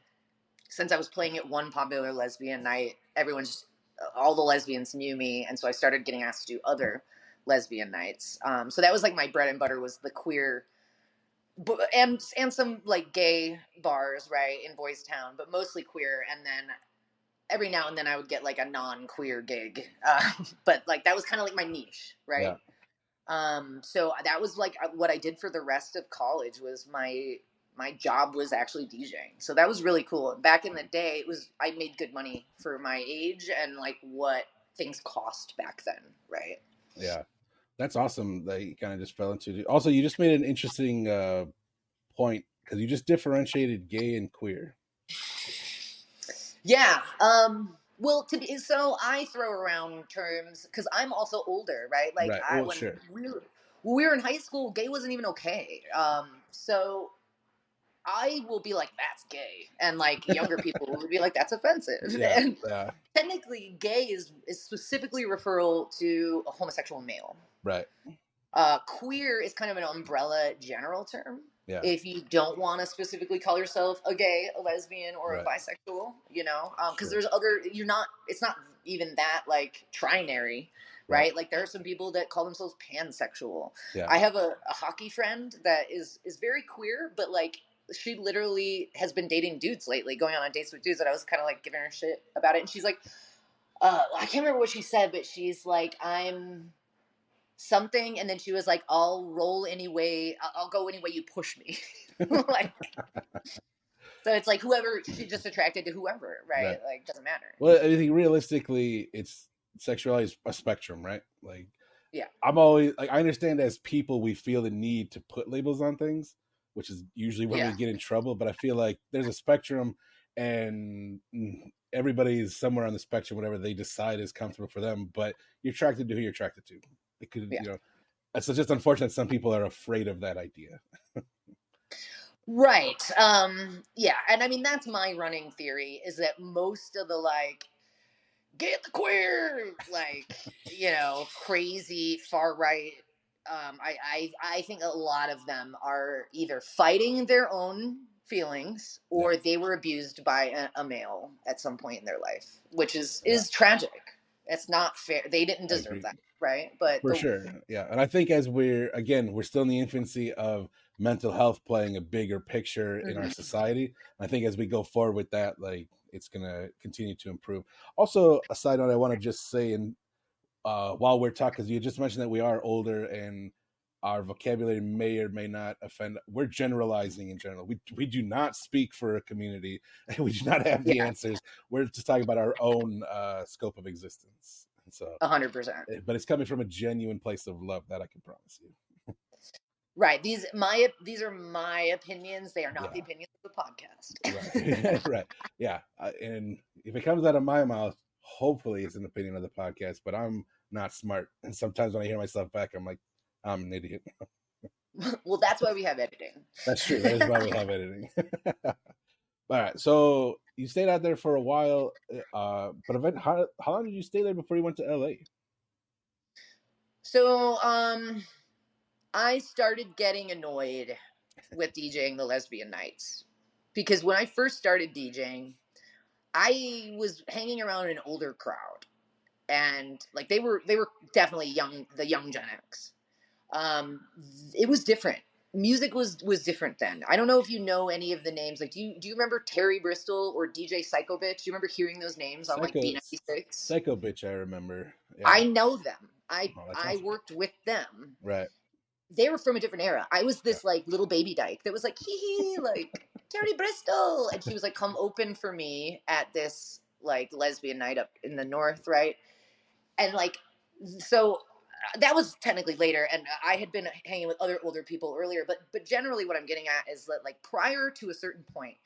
since I was playing at one popular lesbian night, all the lesbians knew me, and so I started getting asked to do other lesbian nights. So that was like my bread and butter, was the queer and some like gay bars, right, in Boys Town, but mostly queer. And then every now and then I would get like a non-queer gig, but like that was kind of like my niche, Yeah. right? So that was like what I did for the rest of college. Was my job was actually DJing. So that was really cool. Back in the day, I made good money for my age and like what things cost back then, right? Yeah, that's awesome that you kind of just fell into it. Also, you just made an interesting point because you just differentiated gay and queer. Yeah. Well, so I throw around terms because I'm also older, right? Like Right. Well, when sure. we were in high school, gay wasn't even okay. So I will be like, that's gay. And like younger people will be like, that's offensive. Yeah. And Yeah. technically, gay is specifically referral to a homosexual male. Right. Queer is kind of an umbrella general term. Yeah. If you don't want to specifically call yourself a gay, a lesbian, or a Right. bisexual, because Sure. there's it's not even that like trinary, Right. right? Like there are some people that call themselves pansexual. Yeah. I have a hockey friend that is very queer, but like she literally has been dating dudes lately, going on dates with dudes, and I was kind of like giving her shit about it, and she's like, I can't remember what she said, but she's like, I'm something, and then she was like, I'll roll anyway, I'll go any way you push me. Like, so it's like whoever, she's just attracted to whoever, right? Right. Like doesn't matter. Well, I think realistically, it's sexuality is a spectrum, right? Like, Yeah. I'm always like, I understand as people we feel the need to put labels on things, which is usually when we Yeah. get in trouble. But I feel like there's a spectrum, and everybody's somewhere on the spectrum, whatever they decide is comfortable for them. But you're attracted to who you're attracted to. It could, Yeah. it's just unfortunate some people are afraid of that idea. Right. Yeah, and I mean that's my running theory is that most of the like get the queer, like, crazy far right. I think a lot of them are either fighting their own feelings Yeah, or they were abused by a male at some point in their life, which yeah, is tragic. It's not fair. They didn't I deserve agree. that, right? But For sure. Yeah. And I think as we're still in the infancy of mental health playing a bigger picture in our Mhm. society. I think as we go forward with that, like it's going to continue to improve. Also, a side note I want to just say, and while we're talking, because you just mentioned that we are older and our vocabulary may or may not offend. We're generalizing in general. We do not speak for a community, and we do not have the Yeah, answers. We're just talking about our own scope of existence. And so, 100%. but it's coming from a genuine place of love, that I can promise you. Right. These are my opinions. They are not the Yeah, opinions of the right. podcast. Right, yeah. And if it comes out of my mouth, hopefully it's an opinion of the podcast, but I'm not smart, and sometimes when I hear myself back, I'm like, I'm an idiot. Well, that's why we have editing. That's true. That is why we have editing. All right, so you stayed out there for a while, but how long did you stay there before you went to LA? So, I started getting annoyed with DJing the lesbian nights because when I first started DJing, I was hanging around an older crowd, and like they were definitely the young Gen X. Um, it was different. Music was different then. I don't know if you know any of the names. Like, do you remember Terry Bristol or DJ Psycho Bitch? Do you remember hearing those names on like Psycho B96? Psycho Bitch, I remember. Yeah. I know them. I Oh, that's I awesome. worked with them. Right. They were from a different era. I was Yeah. this like little baby dyke that was like hee hee like Terry Bristol, and he was like come open for me at this like lesbian night up in the north, right? And like so that was technically later, and I had been hanging with other older people earlier, but generally what I'm getting at is that like prior to a certain point,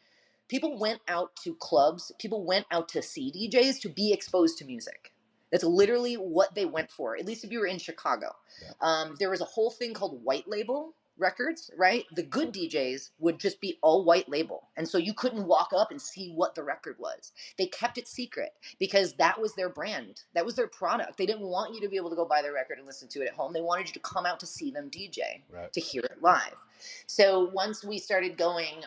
people went out to clubs, people went out to see DJs to be exposed to music. That's literally what they went for, at least if you were in Chicago. Yeah. There was a whole thing called white label records, right? The good DJs would just be all white label. And so you couldn't walk up and see what the record was. They kept it secret because that was their brand. That was their product. They didn't want you to be able to go buy their record and listen to it at home. They wanted you to come out to see them DJ, Right. to hear it live. So once we started going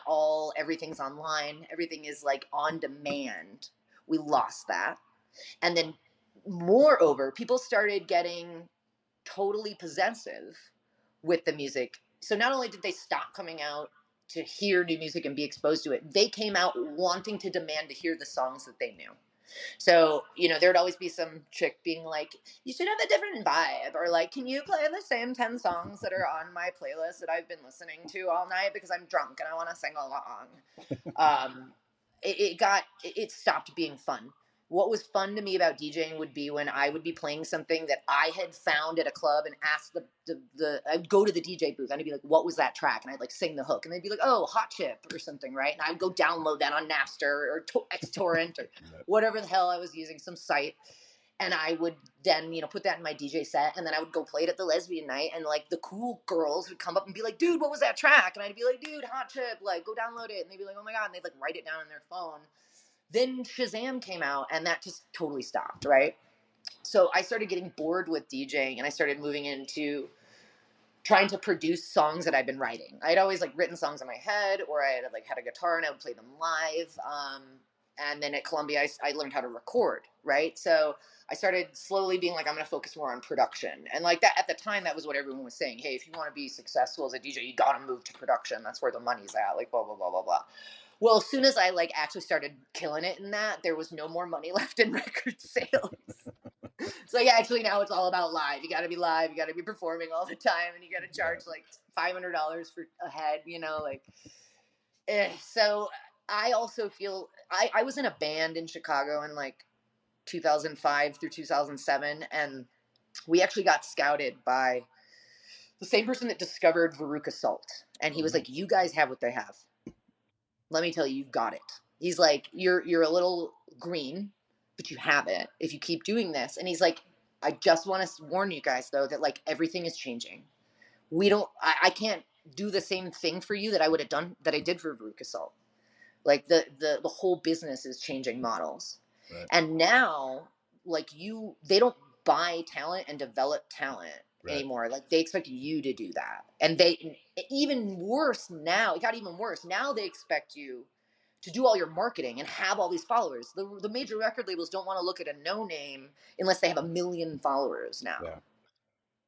everything's online, everything is like on demand, we lost that. And then moreover, people started getting totally possessive with the music. So not only did they stop coming out to hear new music and be exposed to it, they came out wanting to demand to hear the songs that they knew. So, there'd always be some chick being like, you should have a different vibe. Or like, can you play the same 10 songs that are on my playlist that I've been listening to all night because I'm drunk and I want to sing along? Um, it stopped being fun. What was fun to me about DJing would be when I would be playing something that I had found at a club and ask I'd go to the DJ booth and I'd be like, what was that track? And I'd like sing the hook and they'd be like, oh, Hot Chip or something, right? And I'd go download that on Napster or XTorrent or whatever the hell I was using, some site. And I would then, put that in my DJ set, and then I would go play it at the lesbian night, and like the cool girls would come up and be like, dude, what was that track? And I'd be like, dude, Hot Chip, like go download it. And they'd be like, oh my God. And they'd like write it down on their phone. Then Shazam came out and that just totally stopped, right? So I started getting bored with DJing and I started moving into trying to produce songs that I'd been writing. I'd always like written songs in my head, or I had like had a guitar and I would play them live. And then at Columbia, I learned how to record, right? So I started slowly being like, I'm going to focus more on production. And like that, at the time, that was what everyone was saying. Hey, if you want to be successful as a DJ, you got to move to production. That's where the money's at, like blah, blah, blah, blah, blah. Well, as soon as I like actually started killing it in that, there was no more money left in record sales. So yeah, actually now it's all about live. You got to be live. You got to be performing all the time, and you got to charge like $500 for a head. Like. So I also feel I was in a band in Chicago in like 2005 through 2007, and we actually got scouted by the same person that discovered Veruca Salt, and he was like, "You guys have what they have. Let me tell you, you've got it." He's like, "You're a little green, but you have it if you keep doing this." And he's like, "I just want to warn you guys though that like everything is changing. I can't do the same thing for you that I would have done that I did for Veruca Salt. Like the whole business is changing models, right. And now like they don't buy talent and develop talent anymore. Like they expect you to do that, and they even worse now. It got even worse. Now they expect you to do all your marketing and have all these followers. The major record labels don't want to look at a no name unless they have 1 million followers now. Yeah.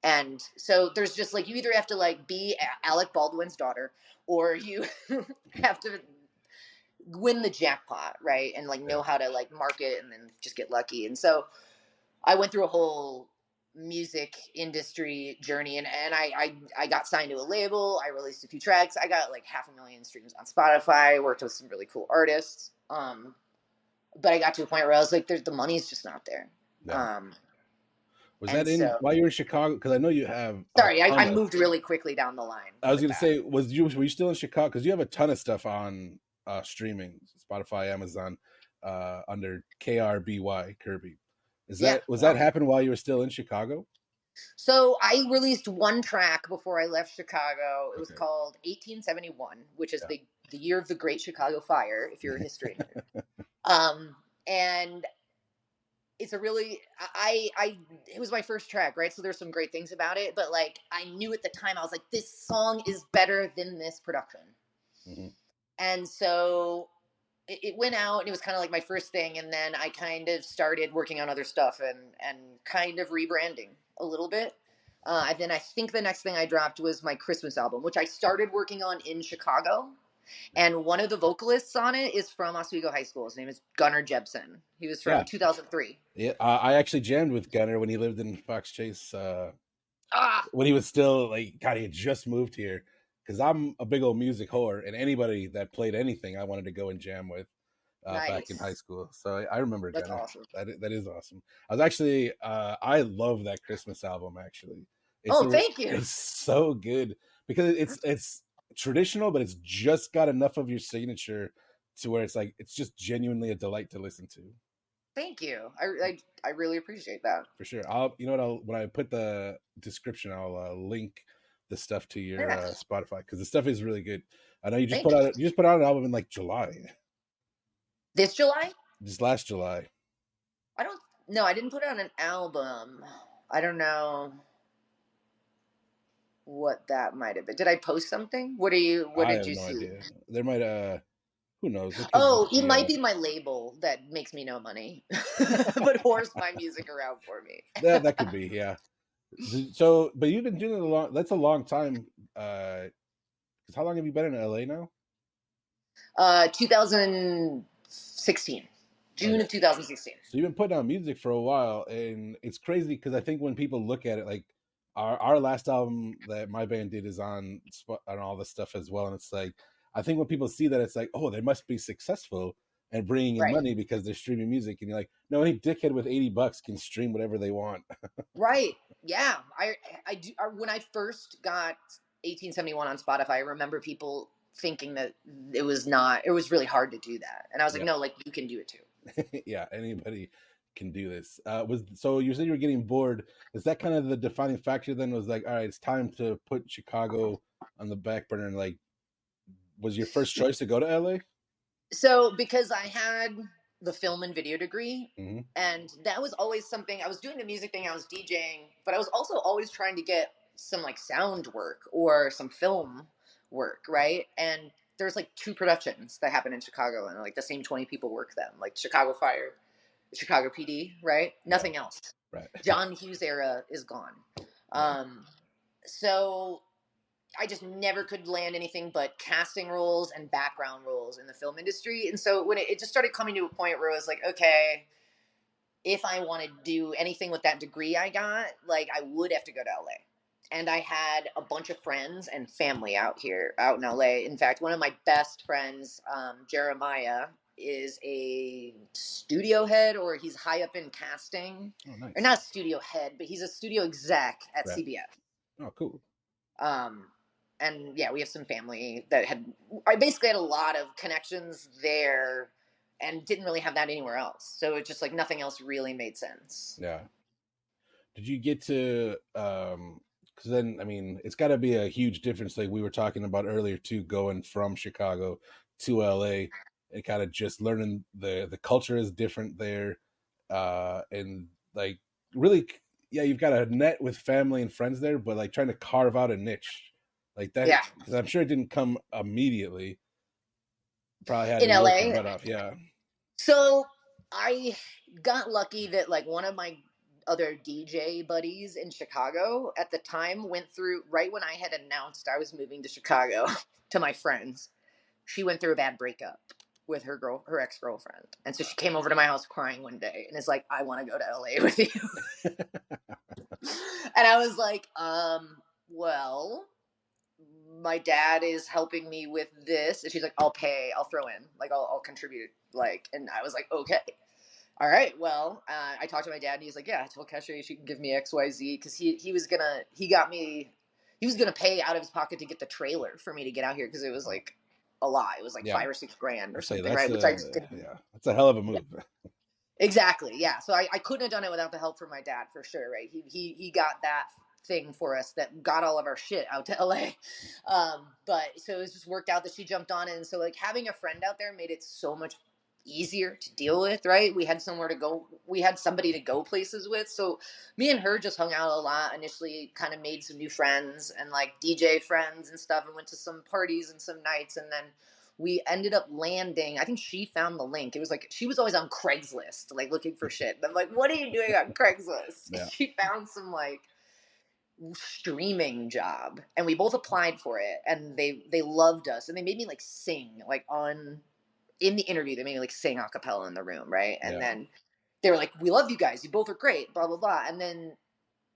And so there's just like you either have to like be Alec Baldwin's daughter, or you have to win the jackpot, right? And like know how to like market and then just get lucky. And so I went through a whole music industry journey, and I got signed to a label. I released a few tracks. I got like 500,000 streams on Spotify. I worked with some really cool artists. But I got to a point where I was like, the money's just not there. Yeah. Was that while you were in Chicago? Because I know you have. Sorry, I moved really quickly down the line. I was going to say, were you still in Chicago? Because you have a ton of stuff on streaming, Spotify, Amazon, under KRBY, Kirby. Was that happen while you were still in Chicago? So I released one track before I left Chicago. It was called 1871, which is the year of the Great Chicago Fire, if you're a history nerd. And it's a really it was my first track, right? So there's some great things about it, but like I knew at the time, I was like, this song is better than this production. Mm-hmm. And so it went out, and it was kind of like my first thing, and then I kind of started working on other stuff and kind of rebranding a little bit. And then I think the next thing I dropped was my Christmas album, which I started working on in Chicago. And one of the vocalists on it is from Oswego High School. His name is Gunnar Jebsen. He was from 2003. Yeah, I actually jammed with Gunnar when he lived in Fox Chase. When he was still like, God, he had just moved here. Because I'm a big old music whore, and anybody that played anything, I wanted to go and jam with back in high school. So I remember That's awesome. That is awesome. I was actually, I love that Christmas album. Actually, thank you. It's so good because it's traditional, but it's just got enough of your signature to where it's like it's just genuinely a delight to listen to. Thank you. I really appreciate that. For sure. When I put the description, I'll link the stuff to your Spotify, because the stuff is really good. I know you just put out an album in like July. This July? Just last July. I didn't put out an album. I don't know what that might have been. Did I post something? What did you see? Idea. There might who knows? It might be my label that makes me no money, but whores my music around for me. That could be, yeah. So, but you've been doing it that's a long time. Because how long have you been in LA now? 2016, June of 2016. So you've been putting out music for a while, and it's crazy because I think when people look at it, like our last album that my band did is on all this stuff as well, and it's like I think when people see that, it's like, oh, they must be successful and bringing in Right. money because they're streaming music, and you're like, no, any dickhead with $80 can stream whatever they want. Right. Yeah. I do. When I first got 1871 on Spotify, I remember people thinking that it was not. It was really hard to do that, and I was like, Yeah, no, like you can do it too. yeah, anybody can do this. Was so you said you were getting bored? Is that kind of the defining factor? Then was like, all right, it's time to put Chicago on the back burner, and like, was your first choice to go to LA? So because I had the film and video degree, Hmm. and that was always something I was doing the music thing. I was DJing, but I was also always trying to get some like sound work or some film work, right? And there's like two productions that happen in Chicago, and like the same 20 people work them, like Chicago Fire, Chicago PD, right? Yeah, Nothing else. right. John Hughes era is gone. Yeah, Um, so I just never could land anything but casting roles and background roles in the film industry. And so when it just started coming to a point where I was like, okay, if I want to do anything with that degree I got, like I would have to go to LA. And I had a bunch of friends and family out here, out in LA. In fact, one of my best friends, Jeremiah, is a studio head, or he's high up in casting, oh, or nice. not a studio head, but he's a studio exec at Right. CBS. Oh, cool. Um, and yeah, we have some family that had. I basically had a lot of connections there, and didn't really have that anywhere else. So it's just like nothing else really made sense. Yeah. Did you get to because then I mean it's got to be a huge difference like we were talking about earlier too, going from Chicago to LA and kind of just learning the culture is different there, and like really, yeah, you've got a net with family and friends there, but like trying to carve out a niche like that, Yeah, because I'm sure it didn't come immediately. Probably had in to work your LA. butt off. Yeah. So I got lucky that like one of my other DJ buddies in Chicago at the time went through right when I had announced I was moving to Chicago to my friends. She went through a bad breakup with her ex-girlfriend. And so she came over to my house crying one day and is like, I want to go to LA with you. And I was like, well, my dad is helping me with this. And she's like, I'll throw in, like, I'll contribute. Like, and I was like, okay. All right. Well, I talked to my dad and he's like, yeah, I told Kesha she can give me XYZ. Cause he was gonna pay out of his pocket to get the trailer for me to get out here. Cause it was like a lot. It was like Yeah, 5 or 6 grand or I say something. that's Right. Which I just a didn't. yeah, that's a hell of a Yeah, move. exactly. Yeah. So I couldn't have done it without the help from my dad for sure. Right. He got that thing for us that got all of our shit out to LA. But so it was just worked out that she jumped on it. And so like having a friend out there made it so much easier to deal with, right? We had somewhere to go. We had somebody to go places with. So me and her just hung out a lot initially, kind of made some new friends and like DJ friends and stuff, and went to some parties and some nights. And then we ended up landing. I think she found the link. It was like she was always on Craigslist, like looking for shit. And I'm like, what are you doing on Craigslist? Yeah, She found some like streaming job, and we both applied for it, and they loved us, and they made me like sing like on in the interview. They made me like sing a cappella in the room, right? And yeah, then they were like, we love you guys, you both are great, blah blah blah. And then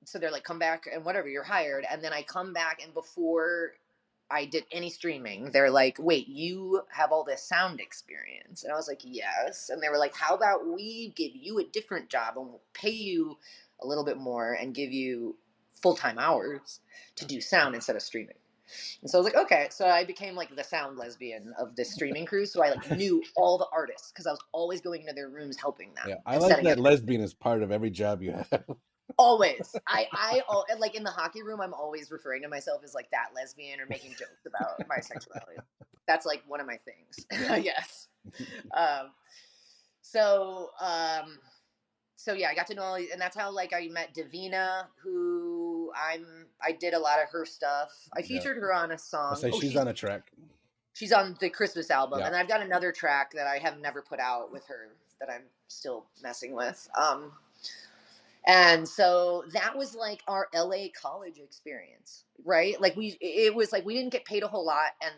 so they're like, come back and whatever, you're hired. And then I come back, and before I did any streaming, they're like, wait, you have all this sound experience? And I was like, yes. And they were like, how about we give you a different job and we'll pay you a little bit more and give you full-time hours to do sound instead of streaming. And so I was like, okay. So I became like the sound lesbian of this streaming crew. So I like knew all the artists because I was always going into their rooms helping them yeah. I and like setting that up. lesbian is part of every job you have. Always. Like in the hockey room, I'm always referring to myself as like that lesbian or making jokes about my sexuality. That's like one of my things. Yeah. Yes. Um, so, um, so yeah, I got to know all these, and that's how like I met Davina, who I did a lot of her stuff. I Yeah. featured her on a I'll song. say Oh, she's on a track. she's on the Christmas album, Yeah. and I've got another track that I have never put out with her that I'm still messing with. And so that was like our LA college experience, right? Like it was like we didn't get paid a whole lot, and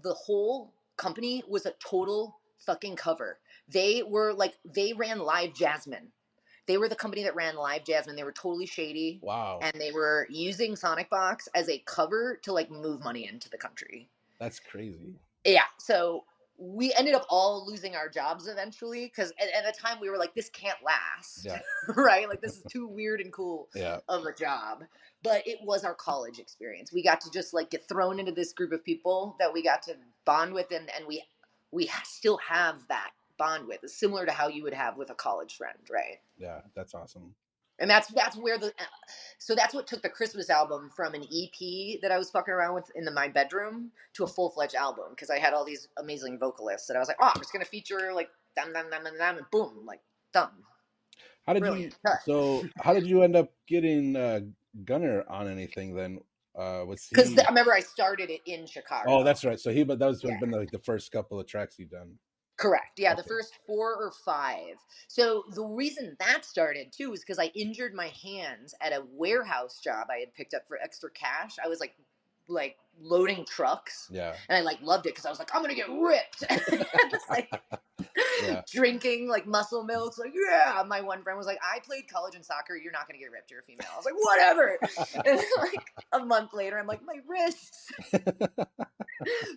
the whole company was a total fucking cover They ran Live Jasmine. They were the company that ran Live Jasmine. They were totally shady, Wow, and they were using Sonic Box as a cover to like move money into the country. that's crazy. Yeah, so we ended up all losing our jobs eventually because at the time we were like, this can't last, Yeah, right? Like this is too weird and cool yeah, of a job. But it was our college experience. We got to just like get thrown into this group of people that we got to bond with, and we still have that bond with. It's similar to how you would have with a college friend, right? yeah. That's awesome. And that's where so that's what took the Christmas album from an EP that I was fucking around with in my bedroom to a full-fledged album, because I had all these amazing vocalists that I was like, oh, I'm just gonna feature like dum dum dum dum dum, and boom, like done, How did you? brilliant cut. So, how did you end up getting Gunner on anything then? Was Because he? I remember I started it in Oh, Chicago. that's right. So he, but that was Yeah, been like the first couple of tracks you done. correct. Yeah, the Okay. first 4 or 5. So the reason that started too is because I injured my hands at a warehouse job I had picked up for extra cash. I was like loading trucks, Yeah. and I like loved it because I was like, I'm gonna get ripped. Just like Yeah. drinking like muscle milks, like, yeah. My one friend was like, I played college and soccer, you're not gonna get ripped, you're a female. I was like, whatever. And then, like a month later, I'm like, my wrists.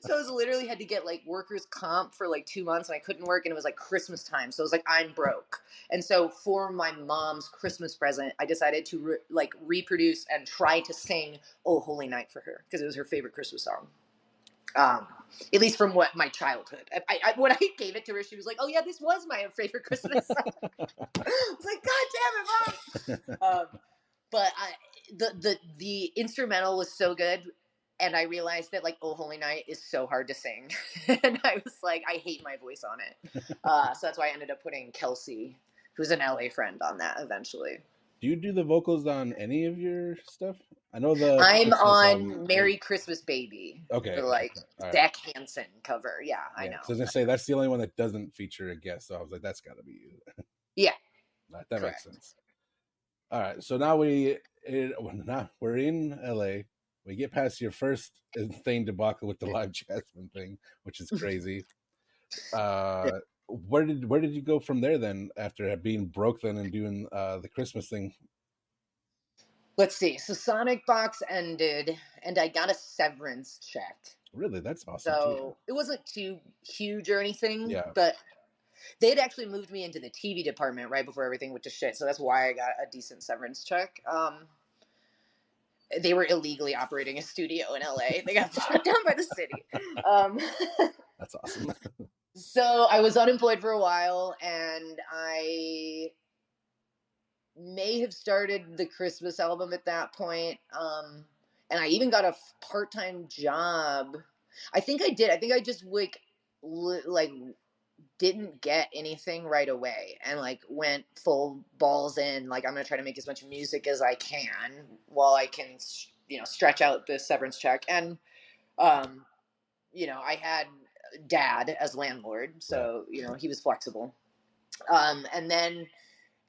So I was literally had to get like workers comp for like 2 months, and I couldn't work, and it was like Christmas time, so I was like, I'm broke. And so for my mom's Christmas present, I decided to reproduce and try to sing "Oh Holy Night" for her because it was her favorite Christmas song. um at least from what my childhood, when I gave it to her, she was like, oh yeah, this was my favorite Christmas song. I was like, god damn it, mom. But the instrumental was so good, and I realized that like "Oh Holy Night" is so hard to sing, and I was like, I hate my voice on it. So that's why I ended up putting Kelsey, who's an LA friend, on that eventually. Do you do the vocals on any of your stuff? I know the I'm Christmas album. on "Merry Christmas Baby," the Okay. like Okay. All right. Zach Hansen cover. Yeah, I Yeah. know. Because I was gonna say that's the only one that doesn't feature a guest. So I was like, that's got to be you. Yeah, That makes correct. sense. All right. So now we're in LA. We get past your first insane debacle with the live Jasmine thing, which is crazy. Where did you go from there then after being broke then and doing the Christmas thing? Let's see. So Sonic Box ended, and I got a severance check. Really, that's awesome too. So it wasn't too huge or anything, Yeah. but they had actually moved me into the TV department right before everything went to shit. So that's why I got a decent severance check. They were illegally operating a studio in LA. They got shut down by the city. Um, That's awesome. so I was unemployed for a while, and I may have started the Christmas album at that point. And I even got a part-time job. I think I did. I think I just like didn't get anything right away, and like went full balls in, like, I'm gonna try to make as much music as I can while I can stretch out the severance check. And um I had dad as landlord, Yeah. so he was flexible. And then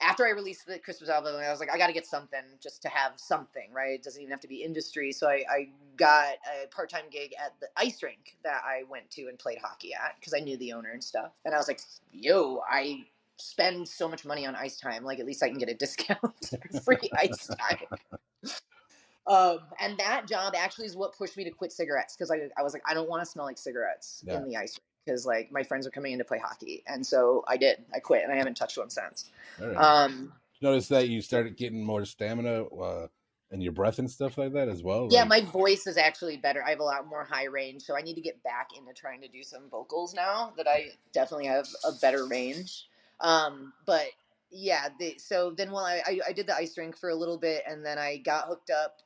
after I released the Christmas album, I was like, I got to get something just to have something, right? It doesn't even have to be industry. So I got a part-time gig at the ice rink that I went to and played hockey at because I knew the owner and stuff. And I was like, yo, I spend so much money on ice time. Like, at least I can get a discount, free ice time. And that job actually is what pushed me to quit cigarettes, because I was like, I don't want to smell like cigarettes Yeah. in the ice rink, because like my friends are coming in to play hockey. And so I did. I quit, and I haven't touched one since. All right. Um, Notice that you started getting more stamina and your breath and stuff like that as well. yeah, Like, my voice is actually better. I have a lot more high range, so I need to get back into trying to do some vocals now that I definitely have a better range. But yeah, so then while I did the ice rink for a little bit, and then I got hooked up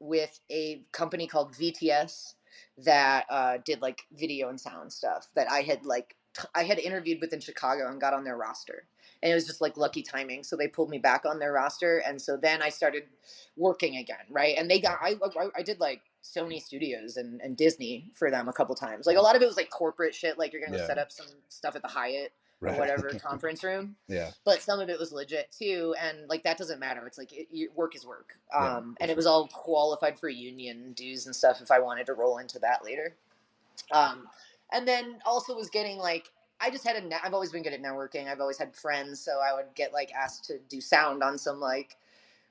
with a company called VTS that did like video and sound stuff that I had interviewed with in Chicago and got on their roster. And it was just like lucky timing. So they pulled me back on their roster. And so then I started working again, right? And I did like Sony Studios and Disney for them a couple times. Like, a lot of it was like corporate shit, like you're going to yeah, set up some stuff at the Hyatt or right. whatever conference room. Yeah, But some of it was legit too, and like that doesn't matter. It's like work is work. yeah, And it sure. was all qualified for union dues and stuff if I wanted to roll into that later. And then also was getting like I just had I've always been good at networking. I've always had friends, so I would get like asked to do sound on some like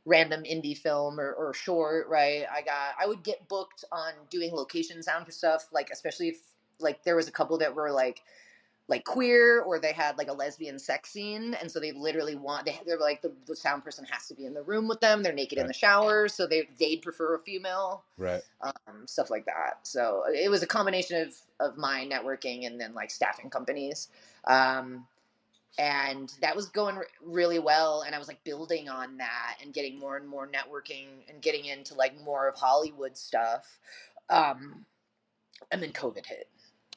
random indie film or short, right? I would get booked on doing location sound for stuff, like especially if like there was a couple that were like queer or they had like a lesbian sex scene, and so they literally they're like the sound person has to be in the room with them. They're naked in Right. the shower, so they'd prefer a female. Right. Stuff like that. So it was a combination of my networking and then like staffing companies. And that was going really well, and I was like building on that and getting more and more networking and getting into like more of Hollywood stuff. And then COVID hit,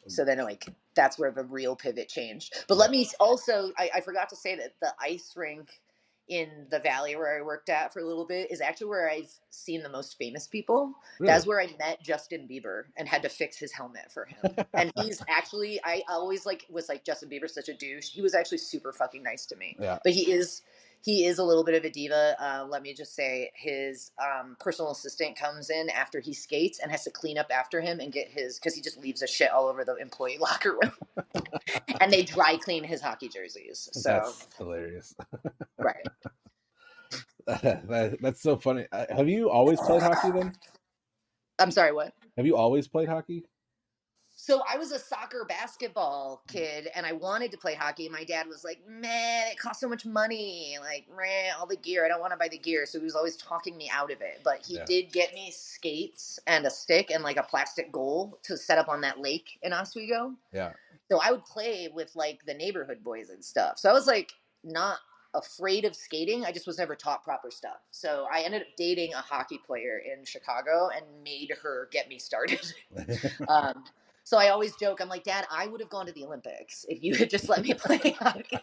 so then like that's where the real pivot changed. But Right. let me also, I forgot to say that the ice rink in the valley where I worked at for a little bit is actually where I've seen the most famous people. Really? That's where I met Justin Bieber and had to fix his helmet for him. And he's actually, I always like was like, Justin Bieber's such a douche. He was actually super fucking nice to me. Yeah. But he is a little bit of a diva. Let me just say, his personal assistant comes in after he skates and has to clean up after him and get his, because he just leaves a shit all over the employee locker room. And they dry clean his hockey jerseys. So That's hilarious. right. That's so funny. Have you always played hockey then? I'm sorry, what? Have you always played hockey? So I was a soccer basketball kid and I wanted to play hockey. My dad was like, man, it costs so much money. Like, man, all the gear. I don't want to buy the gear. So he was always talking me out of it. But he Yeah. did get me skates and a stick and like a plastic goal to set up on that lake in Oswego. Yeah. So I would play with like the neighborhood boys and stuff. So I was like not afraid of skating. I just was never taught proper stuff. So I ended up dating a hockey player in Chicago and made her get me started. So I always joke, I'm like, Dad, I would have gone to the Olympics if you had just let me play hockey.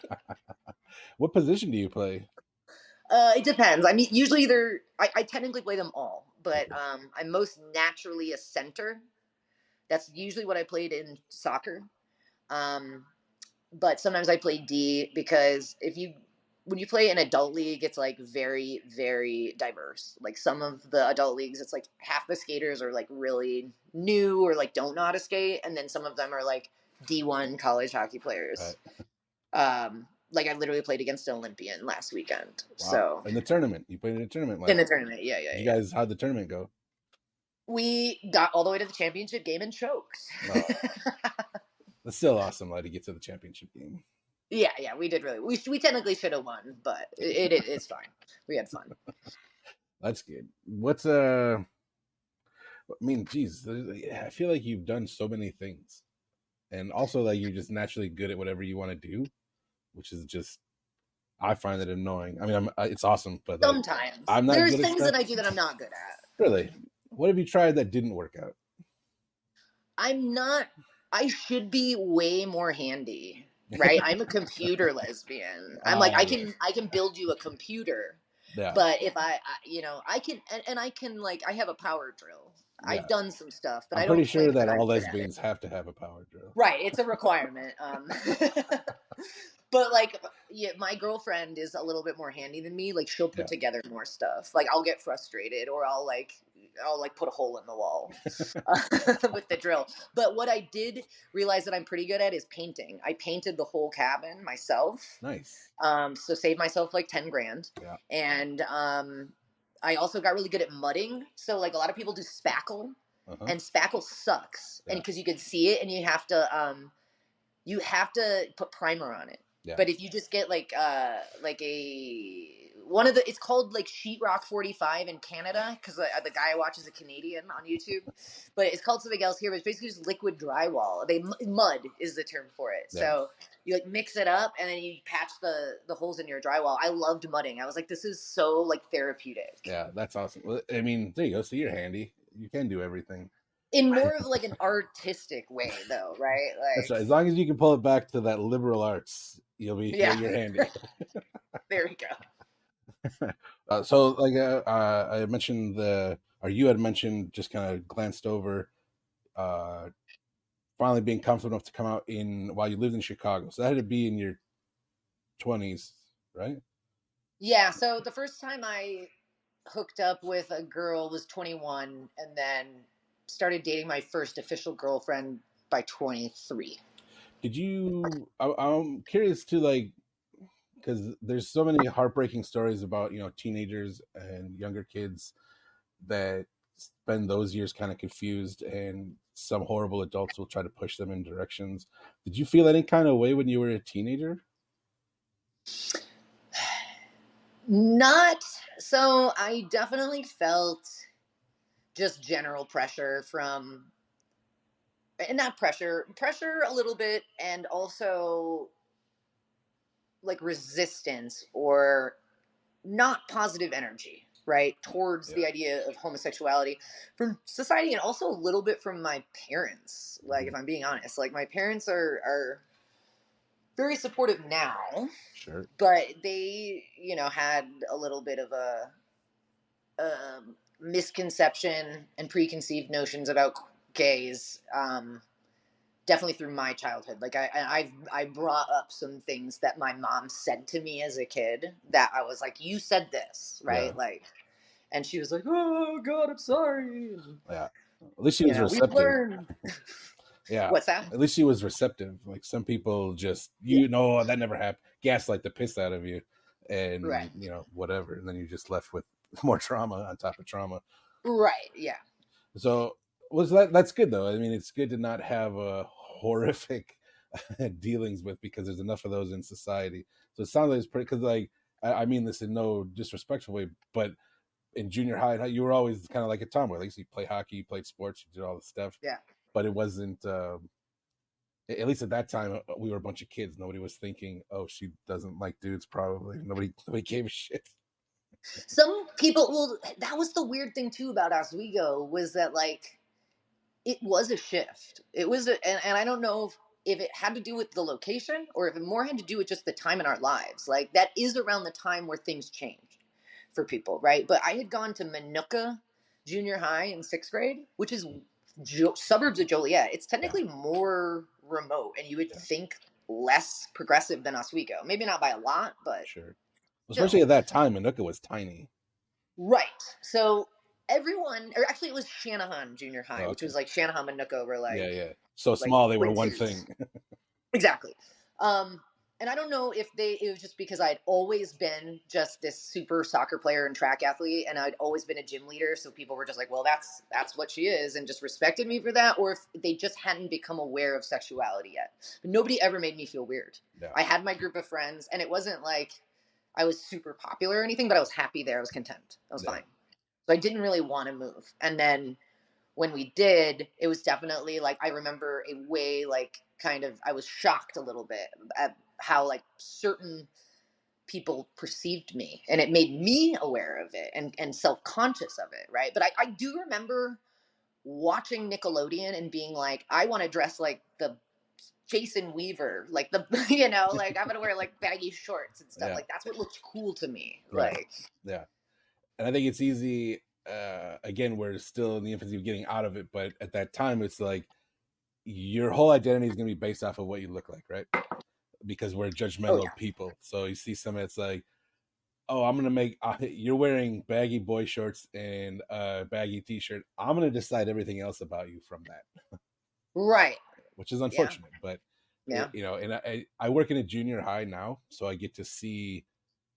What position do you play? It depends. I mean, usually I technically play them all, but I'm most naturally a center. That's usually what I played in soccer. Um, but sometimes I play D because when you play in adult league, it's like very, very diverse. Like some of the adult leagues, it's like half the skaters are like really new or like don't know how to skate, and then some of them are like D1 college hockey players. Like I literally played against an Olympian last weekend. Wow. So In the tournament. You played in a tournament in last the tournament, yeah, You yeah. guys, how'd the tournament go? We got all the way to the championship game and choked. Oh, that's still awesome, like, to get to the championship game. Yeah, we did really. We technically should have won, but it's fine. We had fun. That's good. What's I mean, geez, I feel like you've done so many things, and also like you're just naturally good at whatever you want to do, which is just I find it annoying. I mean, it's awesome, but like Sometimes I'm not there's good at things stuff. that I do that I'm not good at. Really, what have you tried that didn't work out? I'm not. I should be way more handy, right? I'm a computer lesbian. I'm like Yeah, I can build you a computer, yeah, but if I can and I can like I have a power drill. yeah. I've done some stuff, but I'm I pretty don't sure claim that that I'm all good at it. lesbians have to have a power drill. Right, it's a requirement. But like, yeah, my girlfriend is a little bit more handy than me. Like, she'll put Yeah, together more stuff. Like, I'll get frustrated, or I'll like put a hole in the wall with the drill. But what I did realize that I'm pretty good at is painting. I painted the whole cabin myself. nice. So saved myself like 10 grand, Yeah, and I also got really good at mudding. So like a lot of people do spackle, uh-huh. and spackle sucks, and Yeah, because you can see it, and you have to put primer on it. yeah, But if you just get like a one of the it's called like sheetrock 45 in Canada because the guy I watch is a Canadian on YouTube, but it's called something else here. But it's basically just liquid drywall. Mud is the term for it. yeah. So you like mix it up and then you patch the holes in your drywall. I loved mudding. I was like, this is so like therapeutic. Yeah, that's awesome. Well, I mean, there you go. So you're handy. You can do everything. In more of like an artistic way, though, right? That's Like, right. As long as you can pull it back to that liberal arts, yeah, you're handy. there we go. So like I mentioned or you had mentioned, just kind of glanced over, uh, finally being comfortable enough to come out while you lived in Chicago. So that had to be in your 20s, right? Yeah, so the first time I hooked up with a girl was 21 and then started dating my first official girlfriend by 23. Did you? I'm curious to like, because there's so many heartbreaking stories about teenagers and younger kids that spend those years kind of confused, and some horrible adults will try to push them in directions. Did you feel any kind of way when you were a teenager? Not so. I definitely felt just general pressure from, and not pressure a little bit, and also like resistance or not positive energy, right, towards Yeah. the idea of homosexuality from society, and also a little bit from my parents. Like, Hmm. if I'm being honest, like my parents are very supportive now, Sure. but they, had a little bit of misconception and preconceived notions about gays. Definitely through my childhood. Like I brought up some things that my mom said to me as a kid that I was like, "You said this, Yeah. right?" Like, and she was like, "Oh God, I'm sorry." And, Yeah. At least she was we've receptive. learned. Yeah. What's that? At least she was receptive. Like some people just, Yeah. that never happened. Gaslight the piss out of you, Right. and whatever, and then you're just left with more trauma on top of trauma. Right. Yeah. So was that's good though. I mean, it's good to not have a horrific dealings with, because there's enough of those in society. So it sounds like it's pretty, because like I mean this in no disrespectful way, but in junior high you were always kind of like a tomboy. Like, so you play hockey, you played sports, you did all the stuff, Yeah. but it wasn't. At least at that time, we were a bunch of kids. Nobody was thinking, "Oh, she doesn't like dudes." Probably nobody gave a shit. Some people. Well, that was the weird thing too about Oswego was that like it was a shift. It was, and I don't know if it had to do with the location or if it more had to do with just the time in our lives. Like that is around the time where things changed for people, right? But I had gone to Manuka Junior High in sixth grade, which is suburbs of Joliet. It's Yeah, technically more remote, and you would yeah, think less progressive than Oswego. Maybe not by a lot, but sure. Especially still. at that time, Manuka was tiny. Right. So everyone, or actually, it was Shanahan Junior Oh, High, which okay. was like Shanahan Manuka were Yeah, like yeah. So like small they were twin one cities. thing. Exactly. Um, and I don't know if it was just because I'd always been just this super soccer player and track athlete, and I'd always been a gym leader, so people were just like, "Well, that's what she is," and just respected me for that, or if they just hadn't become aware of sexuality yet. But nobody ever made me feel weird. Yeah, I had my group of friends, and it wasn't like I was super popular or anything, but I was happy there. I was content. I was yeah, fine. So I didn't really want to move. And then when we did, it was definitely like I remember a way like kind of I was shocked a little bit at how like certain people perceived me, and it made me aware of it and self-conscious of it, right? But I do remember watching Nickelodeon and being like, I want to dress like the Jason Weaver, like the like I'm gonna wear like baggy shorts and stuff. yeah, Like that's what looked cool to me. right, Like yeah. And I think it's easy. Again, we're still in the infancy of getting out of it, but at that time, it's like your whole identity is going to be based off of what you look like, right? Because we're oh judgmental yeah, of people. So you see something that's like, "Oh, I'm gonna make." You're wearing baggy boy shorts and a baggy t-shirt. I'm gonna decide everything else about you from that, right, which is yeah, unfortunate. But yeah. and I work in a junior high now, so I get to see.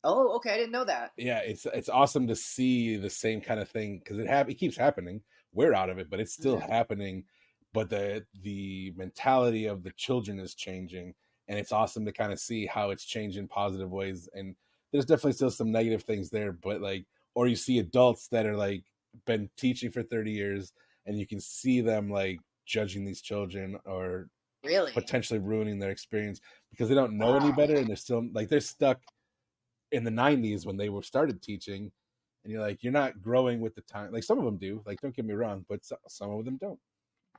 Oh, okay, I didn't know that. Yeah, it's awesome to see the same kind of thing, because it keeps happening. We're out of it, but it's still Mhm. happening. But the mentality of the children is changing, and it's awesome to kind of see how it's changed in positive ways. And there's definitely still some negative things there, but like, or you see adults that are like been teaching for 30 years, and you can see them like judging these children, or Really? potentially ruining their experience because they don't know any Wow. better, and they're still like they're stuck in the 90s when they were started teaching, and you're like, you're not growing with the time. Like some of them do, like, don't get me wrong, but some of them don't,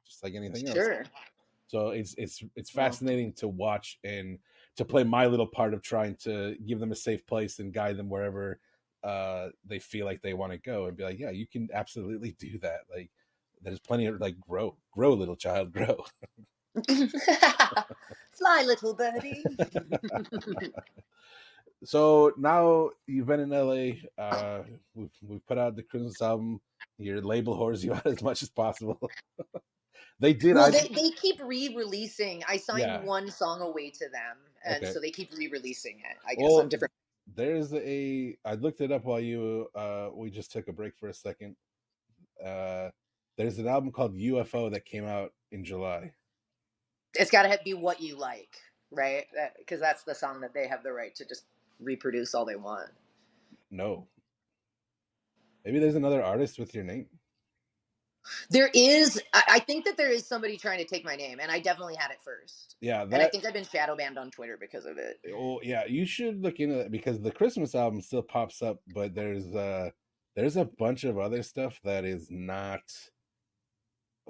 just like anything else. Sure. So it's Well, fascinating to watch and to play my little part of trying to give them a safe place and guide them wherever they feel like they want to go, and be like, yeah, you can absolutely do that. Like, there's plenty of like, grow little child, grow. fly, little birdie. So now you've been in LA. We've put out the Christmas album. Your label whores you out as much as possible. They did. Well, they keep re-releasing. I signed Yeah. one song away to them, and Okay. so they keep re-releasing it, I guess, on Well, different. I looked it up while we just took a break for a second. Uh, there's an album called UFO that came out in July. It's got to be What You Like, right? Because that's the song that they have the right to just reproduce all they want. No, maybe there's another artist with your name. There is, I think that there is somebody trying to take my name, and I definitely had it first. Yeah, And I that. think I've been shadow banned on Twitter because of it. Oh, yeah, you should look into that because the Christmas album still pops up, but there's a bunch of other stuff that is not.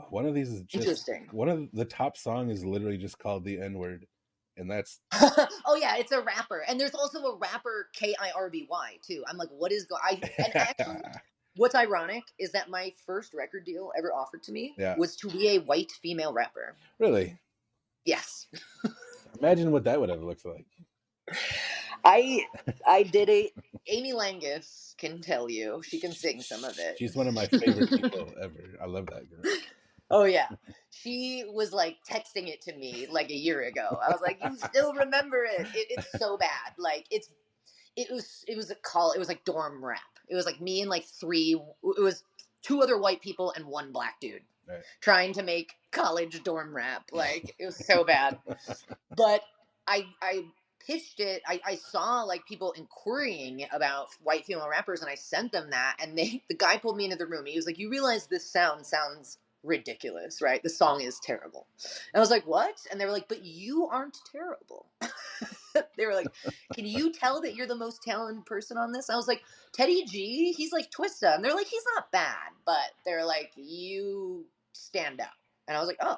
One of these is just Interesting. one of the top song is literally just called the N word, and that's Oh yeah, it's a rapper, and there's also a rapper KIRBY too. I'm like, what is going? And actually, what's ironic is that my first record deal ever offered to me yeah, was to be a white female rapper. really. Yes, Imagine what that would have looked like. I I did it. Amy Langus can tell you. She can sing some of it. She's one of my favorite people ever. I love that girl. Oh yeah. She was like texting it to me like a year ago. I was like, "You still remember it? It's so bad. Like it was a call. It was like dorm rap. It was like me and like three. It was two other white people and one black dude Right. trying to make college dorm rap. Like it was so bad. But I pitched it. I saw like people inquiring about white female rappers, and I sent them that. And the guy pulled me into the room. He was like, "You realize this sounds ridiculous, right? The song is terrible." And I was like, "What?" And they were like, "But you aren't terrible." They were like, "Can you tell that you're the most talented person on this?" I was like, "Teddy G, he's like Twista." And they're like, "He's not bad," but they're like, "You stand out." And I was like, "Oh,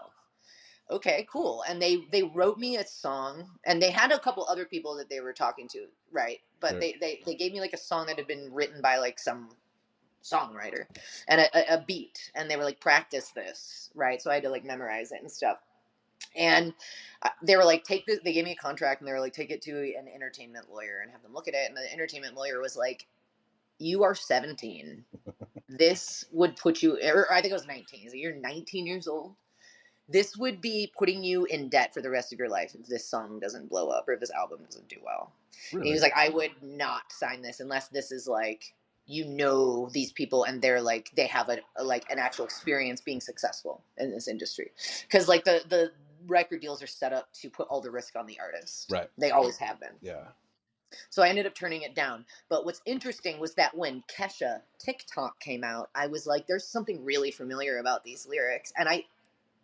okay, cool." And they wrote me a song, and they had a couple other people that they were talking to, right? But Sure. they gave me like a song that had been written by like some songwriter and a beat, and they were like, "Practice this," right? So I had to like memorize it and stuff. And they were like, "Take this." They gave me a contract, and they were like, "Take it to an entertainment lawyer and have them look at it." And the entertainment lawyer was like, "You are 17. This would put you," or I think it was 19. So you're 19 years old. "This would be putting you in debt for the rest of your life if this song doesn't blow up or if this album doesn't do well." And he was Really? like, "I would not sign this unless this is like, these people and they're like, they have a like an actual experience being successful in this industry." Because like the record deals are set up to put all the risk on the artist. Right. They always have been. Yeah. So I ended up turning it down. But what's interesting was that when Kesha TikTok came out, I was like, there's something really familiar about these lyrics. And I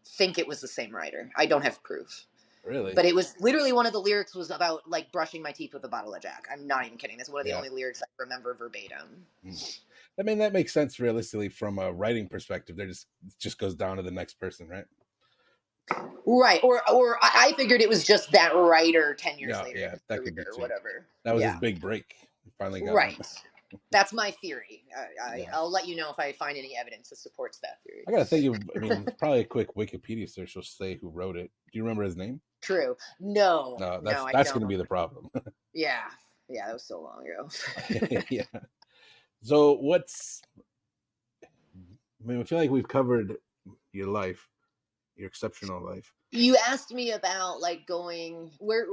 think it was the same writer. I don't have proof. Really? But it was literally one of the lyrics was about like brushing my teeth with a bottle of Jack. I'm not even kidding. That's one of the Yeah. only lyrics I remember verbatim. I mean, that makes sense realistically from a writing perspective. There just goes down to the next person, right? Right. Or I figured it was just that writer 10 years Yeah, later in yeah, his that could be career or too. whatever. That was his Yeah. big break. He finally got one. Right. That's my theory. Yeah. I'll let you know if I find any evidence that supports that theory. I gotta think of. I mean, probably a quick Wikipedia search will say who wrote it. Do you remember his name? True. No, No, no, I that's going to don't. be the problem. Yeah. Yeah, that was so long ago. Yeah. So what's? I mean, I feel like we've covered your life, your exceptional life. You asked me about like going where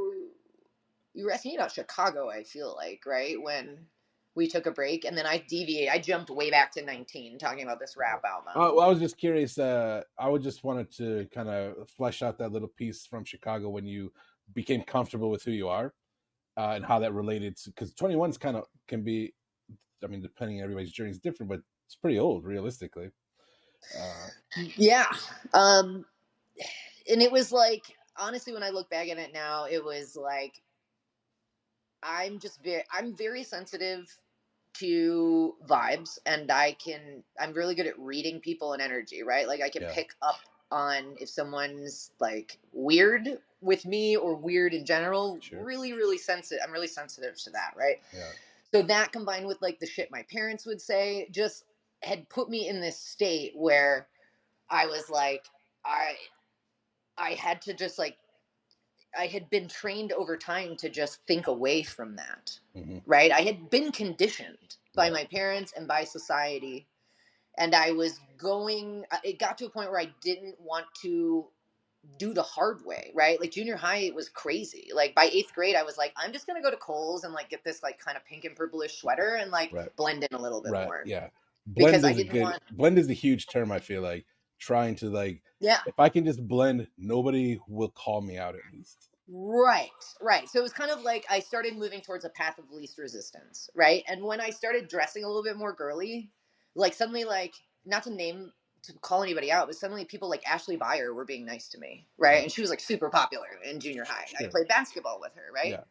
you were asking me about Chicago, I feel like, right? When we took a break and then I deviated. I jumped way back to 19 talking about this rap album. Well, I was just curious. I would just wanted to kind of flesh out that little piece from Chicago when you became comfortable with who you are and how that related to because 21's kind of can be. I mean, depending on everybody's journey is different, but it's pretty old, realistically. Yeah. And it was like honestly when I look back at it now, it was like I'm very sensitive to vibes, and I'm really good at reading people and energy, right? Like I can Yeah. pick up on if someone's like weird with me or weird in general. Sure. Really sensitive. I'm really sensitive to that, right? Yeah. So that combined with like the shit my parents would say just had put me in this state where I was like I had to just like I had been trained over time to just think away from that. Mm-hmm. Right? I had been conditioned by Right. my parents and by society. and I was going. It got to a point where I didn't want to do the hard way, right? Like junior high, it was crazy. Like by 8th grade, I was like, I'm just gonna go to Kohl's and like get this like kind of pink and purplish sweater and like Right. blend in a little bit Right. more Yeah. because I didn't want. Blend is a huge term, I feel like. Trying to like, Yeah. if I can just blend, nobody will call me out at least. Right, right. So it was kind of like I started moving towards a path of least resistance, right? And when I started dressing a little bit more girly, like suddenly, like not to name to call anybody out, but suddenly people like Ashley Byer were being nice to me, right? Right. And she was like super popular in junior high. I Sure. played basketball with her, right? Yeah.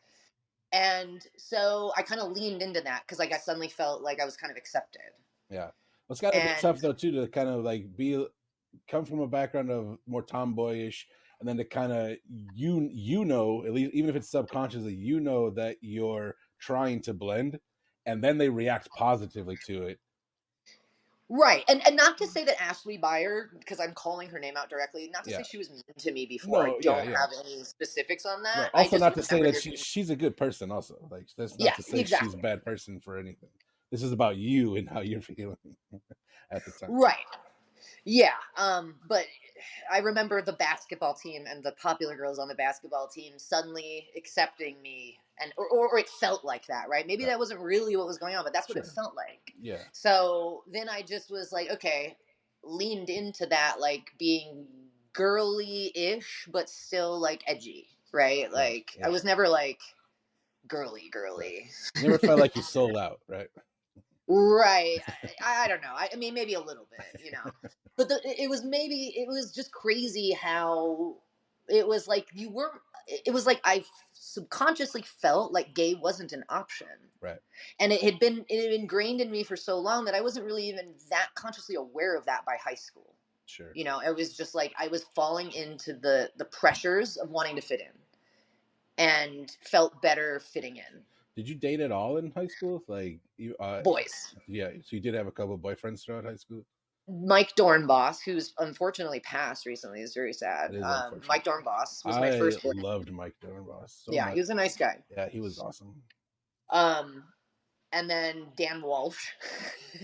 And so I kind of leaned into that because like I suddenly felt like I was kind of accepted. Yeah. Well, it's gotta be tough And though too to kind of like come from a background of more tomboyish, and then to kind of at least even if it's subconsciously, that you're trying to blend, and then they react positively to it. right, and not to say that Ashley Byer, because I'm calling her name out directly, not to say Yeah. she was mean to me before. I No. Yeah. don't Yeah. have any specifics on Right. that. I Also, just not to say remember that there being. she's a good person. Also, like that's not Yeah, to say she's a exactly. bad person for anything. This is about you and how you're feeling at the time. Right. Yeah. But I remember the basketball team and the popular girls on the basketball team suddenly accepting me, and or it felt like that, right? Maybe Right. that wasn't really what was going on, but that's what it Sure. felt like. Yeah. So then I just was like, okay, leaned into that, like being girly-ish, but still like edgy, right? Right. Like I Yeah. was never like Right. girly. You never felt like you sold out, right? Right. I don't know. I mean, maybe a little bit, But it was maybe, it was just crazy how it was like you weren't, it was like I subconsciously felt like gay wasn't an option. Right. And it had ingrained in me for so long that I wasn't really even that consciously aware of that by high school. Sure. It was just like I was falling into the pressures of wanting to fit in and felt better fitting in. Did you date at all in high school? Like you, Boys. yeah. So you did have a couple of boyfriends throughout high school. Mike Dornbos, who's unfortunately passed recently, is very That sad. is unfortunate. Mike Dornbos was my I first boy. loved Mike Dorenbos so Yeah, much. he was a nice guy. Yeah, he was awesome. Um, and then Dan Walsh,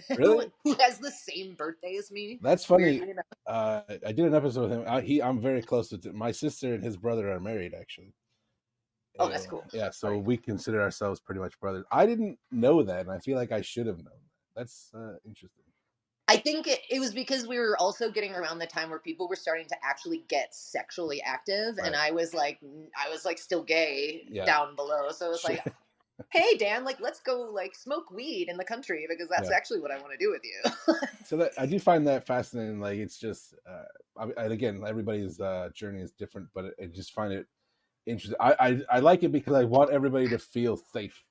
who Really? has the same birthday as me. That's funny. Weirdly enough. I did an episode with him. I'm very close with him. My sister and his brother are married, actually. Oh, that's cool. Yeah, so Sorry. we consider ourselves pretty much brothers. I didn't know that, and I feel like I should have known. That's interesting. I think it was because we were also getting around the time where people were starting to actually get sexually active, and Right. I was like still gay Yeah. down below. So it was Sure. like, hey Dan, like let's go like smoke weed in the country because that's Yeah. actually what I want to do with you. So that I do find that fascinating. Like it's just, and again, everybody's journey is different, but I just find it interesting. I like it because I want everybody to feel safe,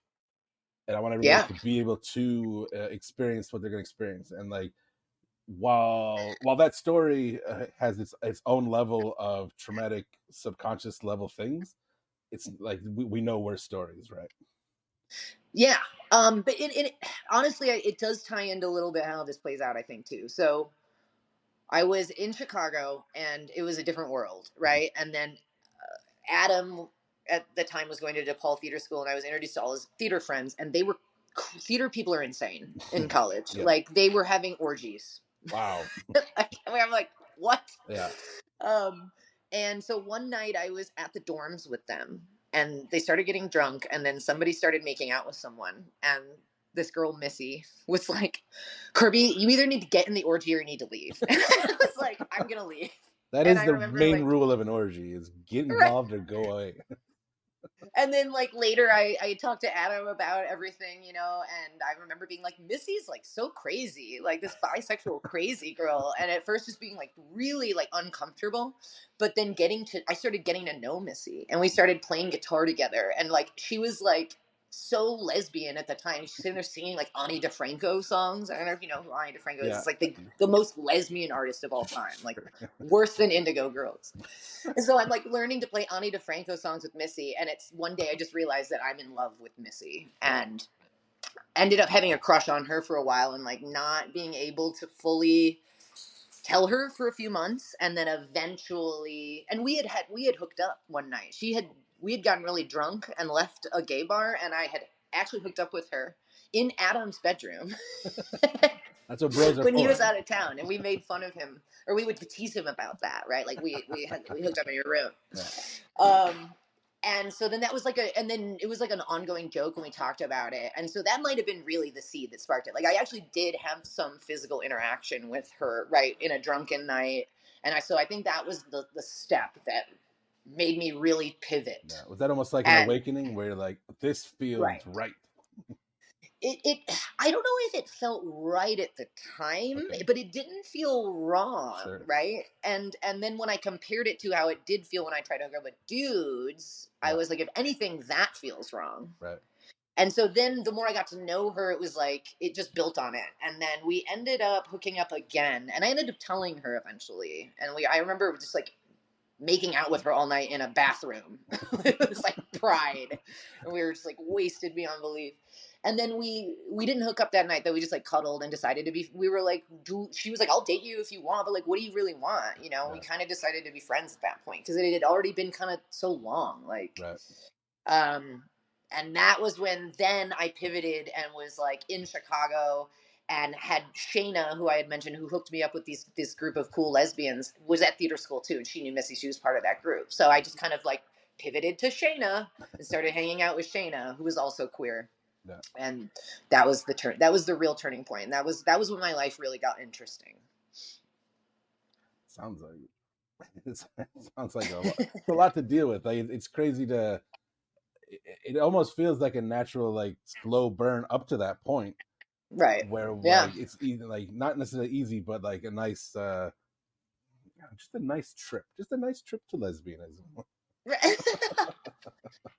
and I want everybody Yeah. to be able to experience what they're going to experience. And like, while that story has its own level of traumatic subconscious level things, it's like we know worse stories, right? Yeah. But it honestly, it does tie into a little bit how this plays out, I think, too. So I was in Chicago and it was a different world, right? And then Adam at the time was going to DePaul Theater School, and I was introduced to all his theater friends, and they were theater people are insane in college. Yeah. Like they were having orgies. Wow. I'm like, what? Yeah. And so one night I was at the dorms with them, and they started getting drunk, and then somebody started making out with someone, and this girl Missy was like, Kirby, you either need to get in the orgy or you need to leave. And I was like, I'm gonna leave. That And is I the remember main like, rule of an orgy: is get right. involved or go away. And then like later I talked to Adam about everything, and I remember being like, Missy's like so crazy, like this bisexual crazy girl. And at first just being like really like uncomfortable. But then I started getting to know Missy, and we started playing guitar together. And like she was like so lesbian at the time. She's sitting there singing like Ani DeFranco songs. I don't know if you know who Ani DeFranco is. Yeah. It's like the most lesbian artist of all time, like worse than Indigo Girls. And so I'm like learning to play Ani DeFranco songs with Missy, and it's one day I just realized that I'm in love with Missy, and ended up having a crush on her for a while, and like not being able to fully tell her for a few months, and then eventually, and we had hooked up one night. We had gotten really drunk and left a gay bar, and I had actually hooked up with her in Adam's bedroom. That's what bros are when he was for. out of town, and we made fun of him, or we would tease him about that, right? Like we hooked up in your room. Yeah. Um, and so then that was like and then it was like an ongoing joke when we talked about it. And so that might have been really the seed that sparked it. Like I actually did have some physical interaction with her, right, in a drunken night. And so I think that was the step that made me really pivot. Yeah. Was that almost like an And awakening where you're like, this feels right. right? It I don't know if it felt right at the time, Okay. but it didn't feel wrong, Sure. right? And then when I compared it to how it did feel when I tried to hook up with dudes, I Yeah. was like, if anything, that feels wrong. Right. And so then the more I got to know her, it was like it just built on it. And then we ended up hooking up again. And I ended up telling her eventually. And I remember just like making out with her all night in a bathroom. It was like pride. And we were just like wasted beyond belief. And then we didn't hook up that night though. We just like cuddled and decided to be we were like, she was like, I'll date you if you want, but like what do you really want? You know, we Right. kind of decided to be friends at that point because it had already been kind of so long. Like Right. um, and that was when then I pivoted and was like in Chicago and had Shayna, who I had mentioned, who hooked me up with this group of cool lesbians, was at theater school too, and she knew Missy. She was part of that group, so I just kind of like pivoted to Shayna and started hanging out with Shayna, who was also queer, Yeah. and that was the turn. That was the real turning point. And that was when my life really got interesting. Sounds like it sounds like a lot. It's a lot to deal with. Like it's crazy to. It almost feels like a natural, like slow burn up to that point Right. where Yeah. like it's either like not necessarily easy, but like a nice, just a nice trip, to lesbianism.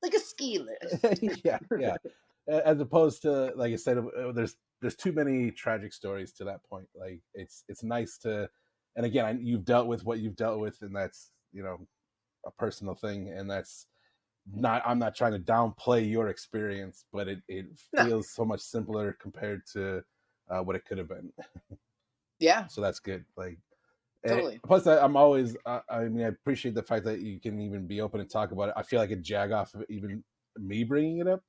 Like a ski lift. Yeah, yeah. As opposed to, like I said, there's too many tragic stories to that point. Like it's nice to, and again, you've dealt with what you've dealt with, and that's a personal thing, and that's not. I'm not trying to downplay your experience, but it No, feels so much simpler compared to what it could have been. yeah, So that's good. Like, totally. plus, I'm always. I mean, I appreciate the fact that you can even be open and talk about it. I feel like a jag off of even me bringing it up,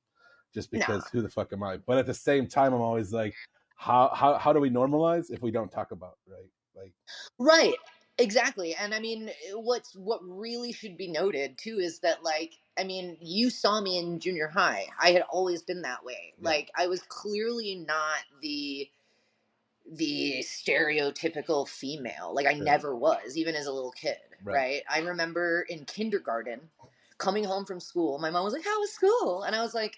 just No, because who the fuck am I? But at the same time, I'm always like, how do we normalize if we don't talk about it, right? Like, right. Exactly. And I mean, what really should be noted too is that like I mean, you saw me in junior high. I had always been that way. yeah, Like I was clearly not the stereotypical female. Like I sure, never was, even as a little kid, right. right? I remember in kindergarten coming home from school, my mom was like, "How was school?" And I was like,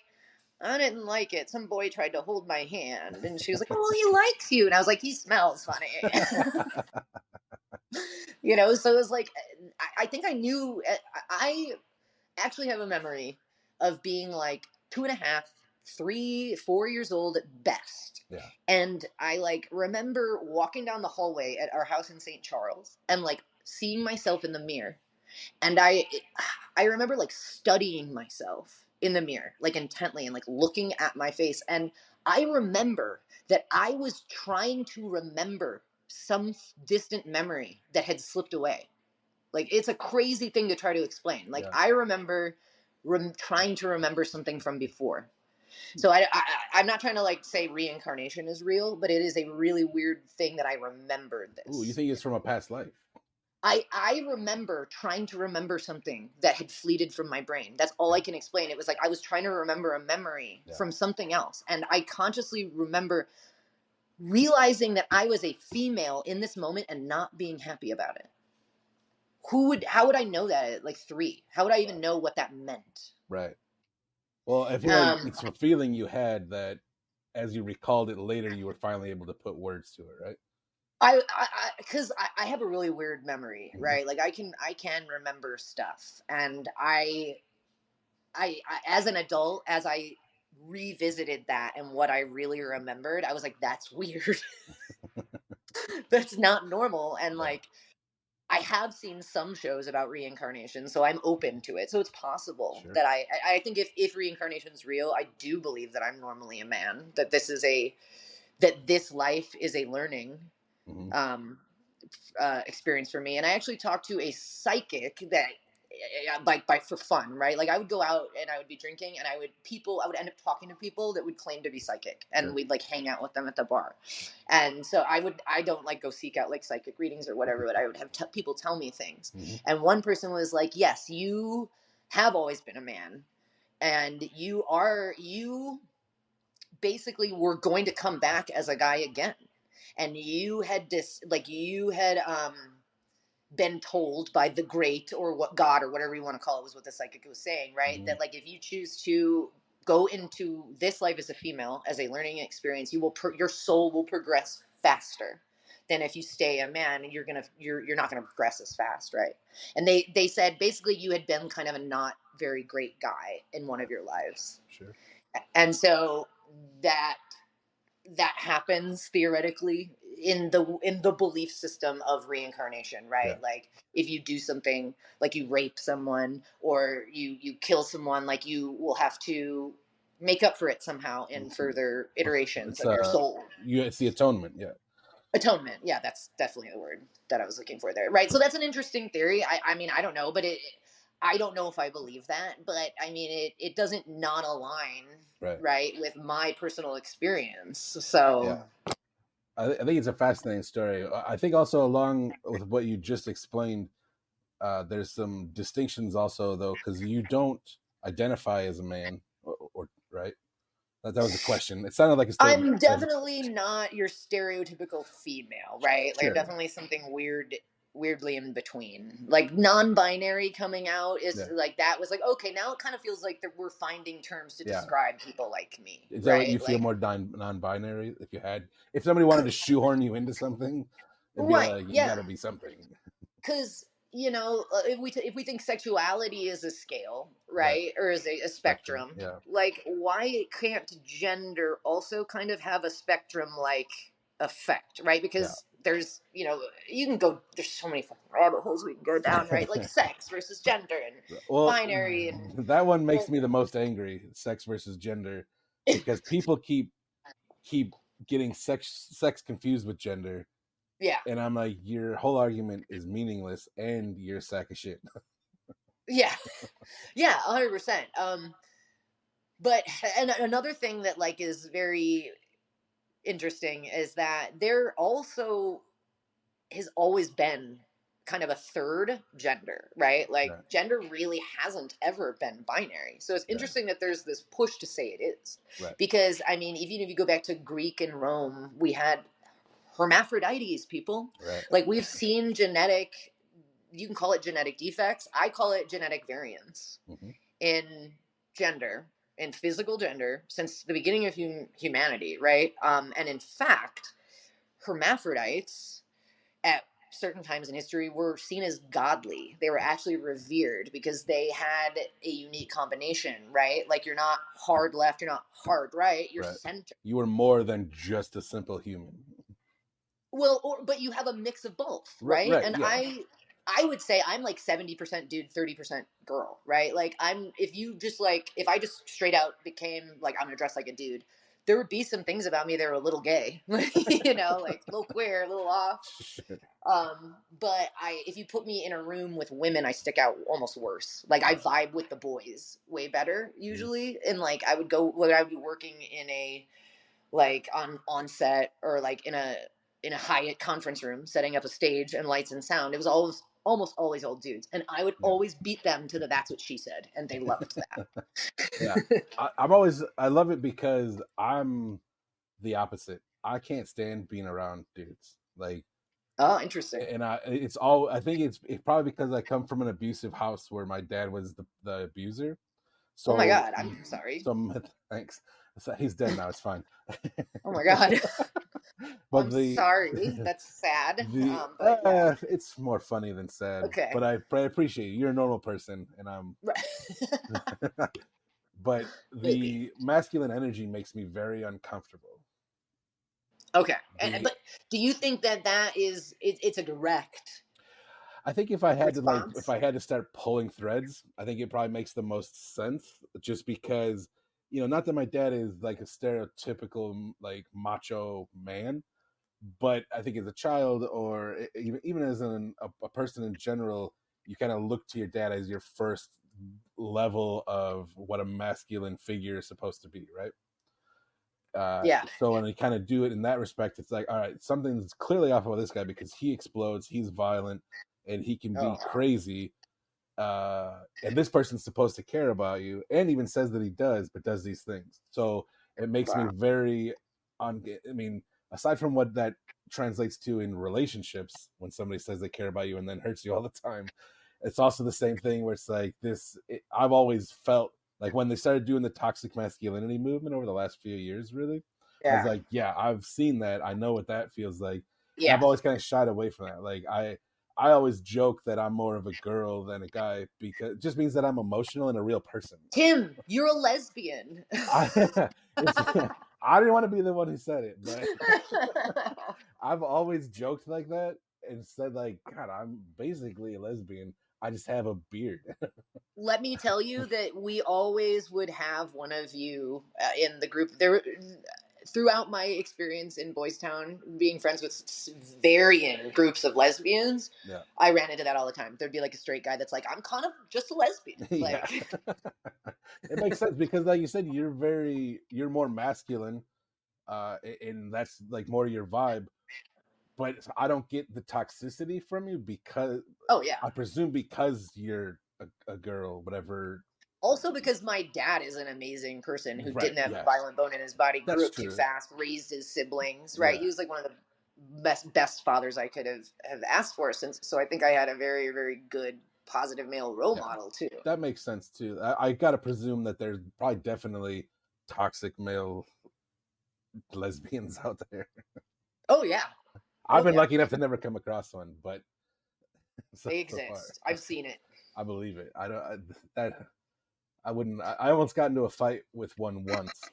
I didn't like it. Some boy tried to hold my hand, and she was like, "Oh, well, he likes you." And I was like, "He smells funny." So it was like, I think I knew. I actually have a memory of being like 2.5, 3, 4 years old at best. Yeah, And I like remember walking down the hallway at our house in St. Charles and like seeing myself in the mirror. And I remember like studying myself in the mirror, like intently and like looking at my face. And I remember that I was trying to remember some distant memory that had slipped away. Like it's a crazy thing to try to explain. Like yeah. I remember trying to remember something from before. So I'm not trying to like say reincarnation is real, but it is a really weird thing that I remembered Ooh, you this. think it's from a past life? I remember trying to remember something that had fleeted from my brain. That's all Yeah, I can explain. It was like I was trying to remember a memory yeah, from something else, and I consciously remember realizing that I was a female in this moment and not being happy about it. How would I know that at like 3? How would I even know what that meant? right. Well, I feel like Um, it's a feeling you had that, as you recalled it later, you were finally able to put words to it, right? because I have a really weird memory, Mhm. right? Like I can remember stuff, and I as an adult, as I revisited that and what I really remembered, I was like, that's weird. That's not normal. And Yeah, like, I have seen some shows about reincarnation, so I'm open to it. So it's possible sure. that I think if reincarnation is real, I do believe that I'm normally a man. That this life is a learning Hmm. um, experience for me. And I actually talked to a psychic that like for fun, right? Like I would go out and I would be drinking, and I would end up talking to people that would claim to be psychic, and Sure. we'd like hang out with them at the bar. And so I don't like go seek out like psychic readings or whatever, but I would have people tell me things. Mm-hmm. And one person was like, yes, you have always been a man, and you basically were going to come back as a guy again, and you had this like you had been told by the great, or what, God, or whatever you want to call it, was what the psychic was saying, right? Mm-hmm. That like if you choose to go into this life as a female, as a learning experience, your soul will progress faster than if you stay a man, and you're not gonna progress as fast, right? And they said basically you had been kind of a not very great guy in one of your lives, Sure. and so that that happens theoretically in the belief system of reincarnation, right? Yeah. Like if you do something, like you rape someone or you kill someone, like you will have to make up for it somehow in further iterations It's of your soul. it's the atonement. Yeah. Atonement, yeah, that's definitely the word that I was looking for there, right? So that's an interesting theory. I mean, I don't know, but I don't know if I believe that, but I mean it doesn't not align, Right. right, with my personal experience. Yeah. So I think it's a fascinating story. I think also along with what you just explained, there's some distinctions also though, because you don't identify as a man, or right. That was a question. It sounded like a statement. I'm definitely not your stereotypical female, right? Like I'm Sure. definitely something weirdly in between. Like non-binary coming out is Yeah. like that was like okay, now it kind of feels like that we're finding terms to Yeah. describe people like me, Is that what you right? feel Like more non-binary? If somebody wanted to shoehorn you into something, it'd be right, like you got yeah. to be something. Because if we think sexuality is a scale, Right. right, or is a Spectrum. spectrum, Yeah. like why can't gender also kind of have a spectrum like effect, right? Yeah. Because there's you can go, there's so many fucking rabbit holes we can go down, right? Like sex versus gender and Well, binary and that one makes well, me the most angry. Sex versus gender, because people keep getting sex confused with gender, yeah, and I'm like, your whole argument is meaningless, and you're a sack of shit. yeah, yeah, 100%. But and another thing that like is very interesting is that there also has always been kind of a third gender, right? Like Right. gender really hasn't ever been binary. So it's Right. interesting that there's this push to say it is. Right. Because I mean, even if you go back to Greek and Rome, we had hermaphrodites, people. Right. Like we've seen genetic, you can call it genetic defects. I call it genetic variance Mm-hmm. in gender, in physical gender, since the beginning of humanity, right? And in fact, hermaphrodites at certain times in history were seen as godly. They were actually revered because they had a unique combination, right? Like you're not hard left, you're not hard right, you're Right. center. You were more than just a simple human. Well, but you have a mix of both, Right. right? Right. And Yeah. I would say I'm like 70% dude, 30% girl, right? Like if I just straight out became like I'm gonna dress like a dude, there would be some things about me that are a little gay, like a little queer, a little off. Sure. But if you put me in a room with women, I stick out almost worse. Like I vibe with the boys way better Mm-hmm. usually, and like I would go when I would be working in a like on set or like in a Hyatt conference room, setting up a stage and lights and sound. It was almost always old dudes, and I would Yeah. always beat them to the "That's what she said," and they loved Yeah. that. I love it because I'm the opposite. I can't stand being around dudes. Like, Oh, interesting. and I think it's probably because I come from an abusive house where my dad was the abuser. Oh my So god, I'm sorry. thanks. So he's dead now. It's fine. Oh my god, But I'm sorry. That's sad. But yeah, it's more funny than sad. okay. But I appreciate you. You're a normal person, and I'm. But Maybe. the masculine energy makes me very uncomfortable. Okay, The but do you think that it's a direct I think if response? I had to start pulling threads, I think it probably makes the most sense, just because, not that my dad is like a stereotypical like macho man, but I think as a child, or even as a person in general, you kind of look to your dad as your first level of what a masculine figure is supposed to be, right? Yeah. So when they kind of do it in that respect, it's like, all right, something's clearly off with this guy because he explodes, he's violent, and he can be Oh, crazy. And this person's supposed to care about you, and even says that he does, but does these things. So it makes me wow. very, I mean, aside from what that translates to in relationships, when somebody says they care about you and then hurts you all the time, it's also the same thing where it's like this. I've always felt like when they started doing the toxic masculinity movement over the last few years, really, I was Yeah. like, yeah, I've seen that. I know what that feels like. And Yeah. I've always kind of shied away from that. Like I always joke that I'm more of a girl than a guy because it just means that I'm emotional and a real person. Tim, you're a lesbian. I it's I didn't want to be the one who said it, but I've always joked like that and said like, God, I'm basically a lesbian. I just have a beard. Let me tell you that we always would have one of you in the group. There, throughout my experience in Boys Town, being friends with varying groups of lesbians, Yeah, I ran into that all the time. There'd be like a straight guy that's like, "I'm kind of just a lesbian." yeah. Like, It makes sense because, like you said, you're more masculine, and that's like more your vibe. But I don't get the toxicity from you because oh yeah. I presume because you're a girl, whatever. Also, because my dad is an amazing person who Right? didn't have a Yes, violent bone in his body, grew that's up too true. fast, raised his siblings. Right, Yeah, he was like one of the best fathers I could have asked for. Since so, I think I had a very very good positive male role yeah, model too. that makes sense too. I gotta presume that there's probably definitely toxic male lesbians out there. Oh yeah, I've oh been yeah, lucky enough to never come across one, but they so far, exist. I've seen it. I believe it. I don't that I wouldn't. I almost got into a fight with one once.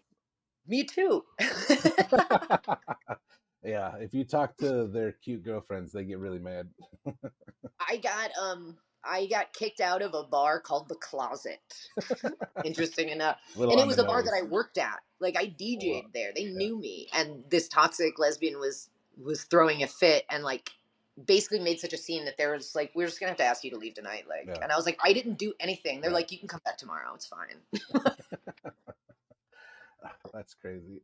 Me too. Yeah, if you talk to their cute girlfriends, they get really mad. I got I got kicked out of a bar called The Closet. Interesting enough. Little And it on the was a bar that I nose. worked at. Like I Oh, wow. DJ'd there. They Yeah, knew me. And this toxic lesbian was throwing a fit and like basically made such a scene that there was like, we're just gonna have to ask you to leave tonight. Like yeah, and I was like, I didn't do anything. They're right. like, you can come back tomorrow, it's fine. That's crazy.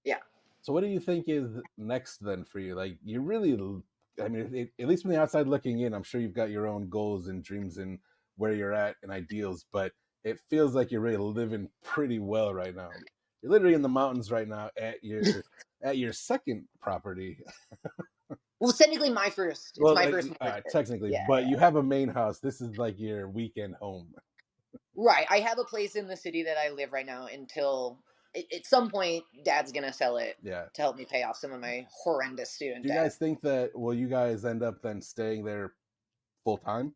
Yeah. So, what do you think is next then for you? Like, you really, I mean, at least from the outside looking in, I'm sure you've got your own goals and dreams and where you're at and ideals, but it feels like you're really living pretty well right now. You're literally in the mountains right now at your second property. Well, technically my first. It's Well, my like, first mortgage. technically, Yeah, but yeah. you have a main house. This is like your weekend home. Right. I have a place in the city that I live right now until at some point dad's going to sell it Yeah. to help me pay off some of my horrendous student Do you debt. guys think that, will you guys end up then staying there full time?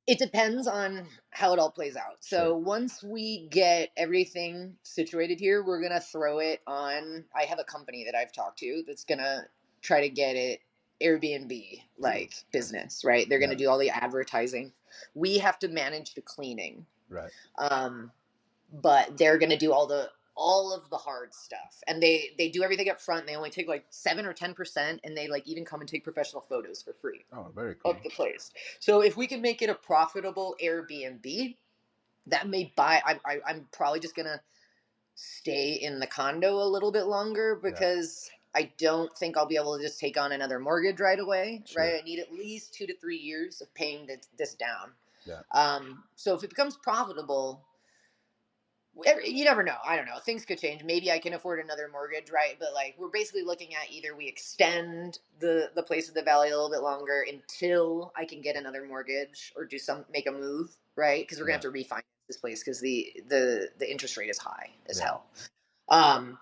It depends on how it all plays out. Sure. So once we get everything situated here, we're going to throw it on. I have a company that I've talked to that's going to try to get it Airbnb like business, right? They're going to Yeah. do all the advertising. We have to manage the cleaning. Right. Um, but they're going to do all of the hard stuff, and they do everything up front. They only take like 7 or 10%, and they like even come and take professional photos for free Oh, very of cool. the place. So if we can make it a profitable Airbnb, that may buy. I'm probably just gonna stay in the condo a little bit longer Yeah. because I don't think I'll be able to just take on another mortgage right away. Right, Sure. I need at least 2 to 3 years of paying this down. Yeah. So if it becomes profitable, you never know. I don't know. Things could change. Maybe I can afford another mortgage, right? But like we're basically looking at either we extend the place of the valley a little bit longer until I can get another mortgage or make a move, right? Because we're gonna Yeah. have to refinance this place because the interest rate is high as Yeah. hell. Um,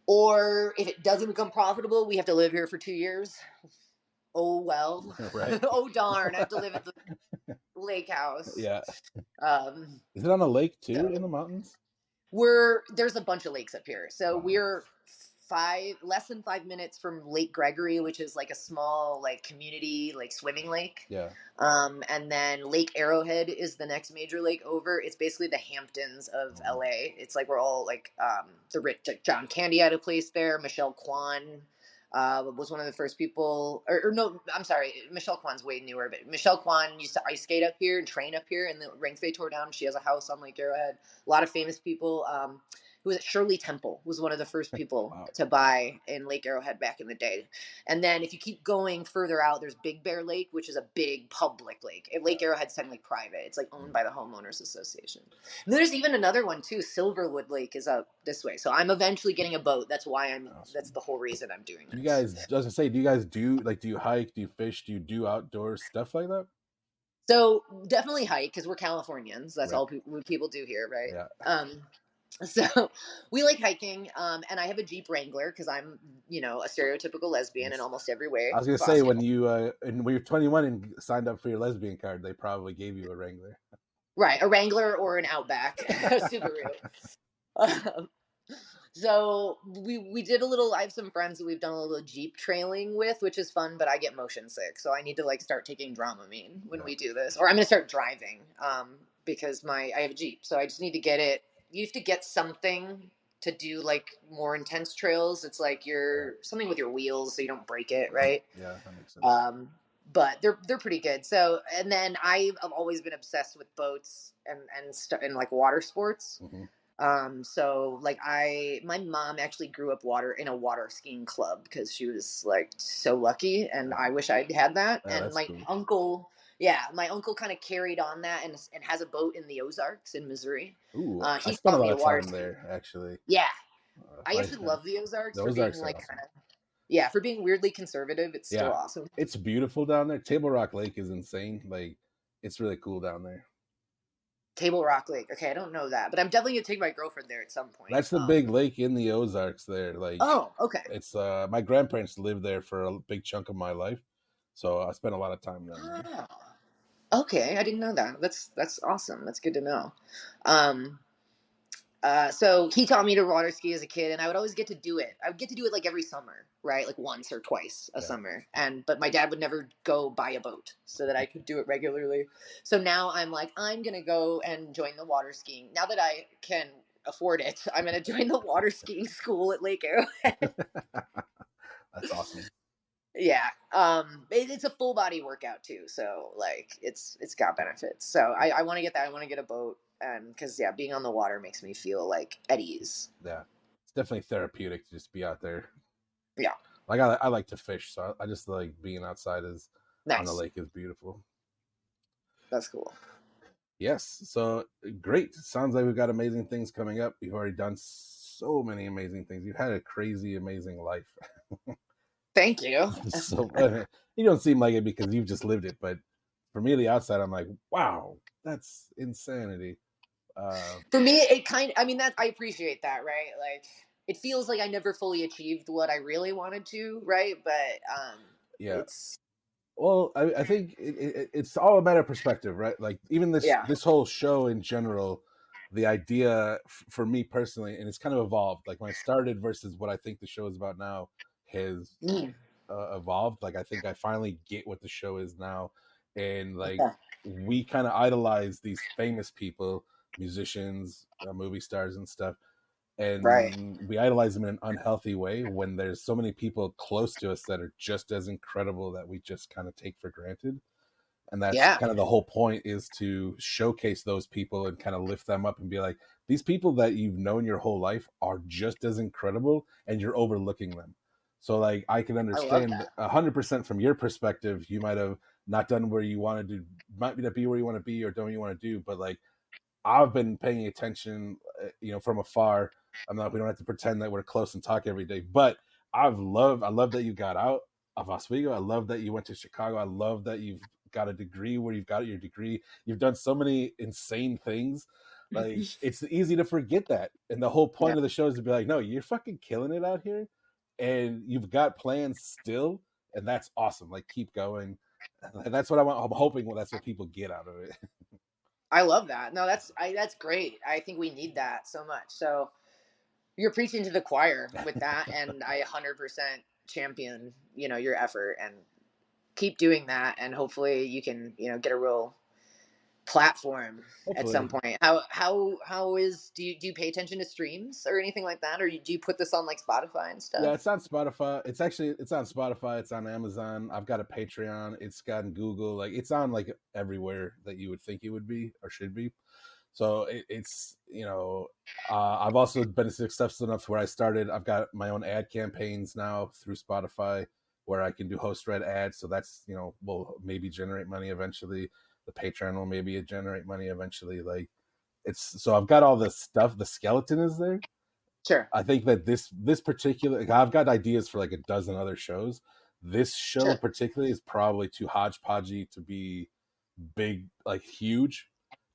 or if it doesn't become profitable, we have to live here for 2 years. Oh well. Right. Oh darn! I have to live at the lake house. Yeah. Um, Is it on a lake too in so the mountains? there's a bunch of lakes up here. So Wow. we're five less than 5 minutes from Lake Gregory, which is like a small like community like swimming lake. Yeah. And then Lake Arrowhead is the next major lake over. It's basically the Hamptons of Oh, LA. It's like we're all like the rich like John Candy had a place there, Michelle Kwan. Was one of the first people, or no, I'm sorry, Michelle Kwan's way newer, but Michelle Kwan used to ice skate up here and train up here, and the rinks they tore down. She has a house on Lake Arrowhead. A lot of famous people. Who was it? Shirley Temple was one of the first people Wow. to buy in Lake Arrowhead back in the day. And then if you keep going further out, there's Big Bear Lake, which is a big public lake. And Lake Arrowhead's technically private. It's like owned by the homeowners association. And there's even another one too. Silverwood Lake is up this way. So I'm eventually getting a boat. That's why that's Awesome. the whole reason I'm doing Do you this. guys, as I say, do you guys do you hike, do you fish, do you do outdoor stuff like that? So definitely hike because we're Californians. That's Right. all people do here, right? Yeah. So we like hiking, and I have a Jeep Wrangler because I'm, a stereotypical lesbian in Yes. almost every I way was gonna say possible. when you and when you're 21 and signed up for your lesbian card, they probably gave you a Wrangler. Right, a Wrangler or an Outback, a Subaru. Um, so we did a little. I have some friends that we've done a little Jeep trailing with, which is fun. But I get motion sick, so I need to like start taking Dramamine when Yeah. we do this, or I'm gonna start driving. Because I have a Jeep, so I just need to get it. You have to get something to do like more intense trails. It's like Right. you're something with your wheels so you don't break it, right? Yeah, that makes sense. Um, but they're pretty good. So and then I've always been obsessed with boats and like water sports. Hmm. So like my mom actually grew up in a water skiing club because she was like so lucky, and Yeah. I wish I'd had that. Yeah, And that's cool. my uncle kind of carried on that and has a boat in the Ozarks in Missouri. Ooh, I He spent a taught me lot to of water time ski. there actually. Yeah, I My actually love the Ozarks the for being Ozarks are like awesome. for being weirdly conservative. It's still Yeah, awesome. it's beautiful down there. Table Rock Lake is insane. Like, it's really cool down there. Table Rock Lake. Okay, I don't know that, but I'm definitely gonna take my girlfriend there at some point. That's the big lake in the Ozarks there. Like, Oh, okay. it's my grandparents lived there for a big chunk of my life, so I spent a lot of time down there. Oh, okay. I didn't know that. That's awesome. That's good to know. Um, so he taught me to water ski as a kid, and I would always get to do it. I would get to do it like every summer, right? Like once or twice a Yeah. summer. But my dad would never go buy a boat so that I could do it regularly. So now I'm like, I'm gonna go and join the water skiing. Now that I can afford it, I'm gonna join the water skiing school at Lake Arrow. That's awesome. Yeah. It's a full body workout too, so like it's got benefits. So I want to get that. I want to get a boat, and because being on the water makes me feel like at ease. Yeah, it's definitely therapeutic to just be out there. Yeah. Like, I like to fish, so I just like being outside is on the Nice. lake is beautiful. That's cool. Yes, so great. Sounds like we've got amazing things coming up. You've already done so many amazing things. You've had a crazy, amazing life. Thank you. So you don't seem like it because you've just lived it, but for me, the outside, I'm like, wow, that's insanity. For me, it I mean, that I appreciate that, right? Like, it feels like I never fully achieved what I really wanted to, right? But Yeah. it's Well, I think it's all a matter of perspective, right? Like, even yeah. this whole show in general, the idea for me personally, and it's kind of evolved. Like, when I started versus what I think the show is about now has Mm, evolved. Like, I think I finally get what the show is now, and like, okay. we kind of idolize these famous people, musicians, movie stars, and stuff, Right. and we idolize them in an unhealthy way when there's so many people close to us that are just as incredible that we just kind of take for granted. And that's Yeah. kind of the whole point, is to showcase those people and kind of lift them up and be like, these people that you've known your whole life are just as incredible and you're overlooking them. So like, I can I love understand that. 100% from your perspective. You might have not done where you wanted to, might not be where you want to be or don't you want to do, but like, I've been paying attention, from afar. We don't have to pretend that we're close and talk every day, but I love that you got out of Oswego. I love that you went to Chicago. I love that you've got a degree where you've got your degree. You've done so many insane things. Like, it's easy to forget that. And the whole Yeah. point of the show is to be like, no, you're fucking killing it out here, and you've got plans still, and that's awesome. Like, keep going. And that's what I want. I'm hoping that's what people get out of it. I love that. No, that's great. I think we need that so much. So you're preaching to the choir with that, and I 100% champion your effort, and keep doing that, and hopefully you can get a real platform at some Hopefully. point. How is do you pay attention to streams or anything like that, or do you put this on like Spotify and Yeah, stuff? it's on Spotify. It's on Spotify. It's on Amazon. I've got a Patreon. It's got Google. Like it's on like everywhere that you would think it would be or should be. So it's I've also been successful enough where I started. I've got my own ad campaigns now through Spotify where I can do host read ads. So that's will maybe generate money eventually. The Patreon will maybe generate money eventually. Like it's so I've got all the stuff. The skeleton is there. Sure, I think that this particular I've got ideas for like a dozen other shows. This show sure, particularly is probably too hodgepodgey to be big, like huge.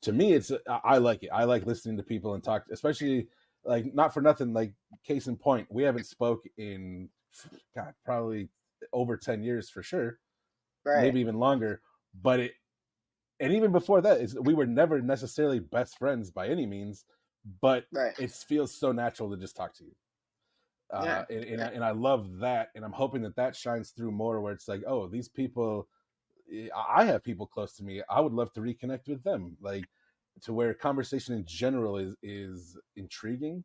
To me, I like it. I like listening to people and talk, especially like not for nothing. Like case in point, we haven't spoke in God probably over 10 years for sure, right, maybe even longer. But it and even before that, we were never necessarily best friends by any means. But right, it feels so natural to just talk to you yeah, yeah, and I love that, and I'm hoping that that shines through more, where it's like, oh, these people, I have people close to me. I would love to reconnect with them, like to where conversation in general is intriguing.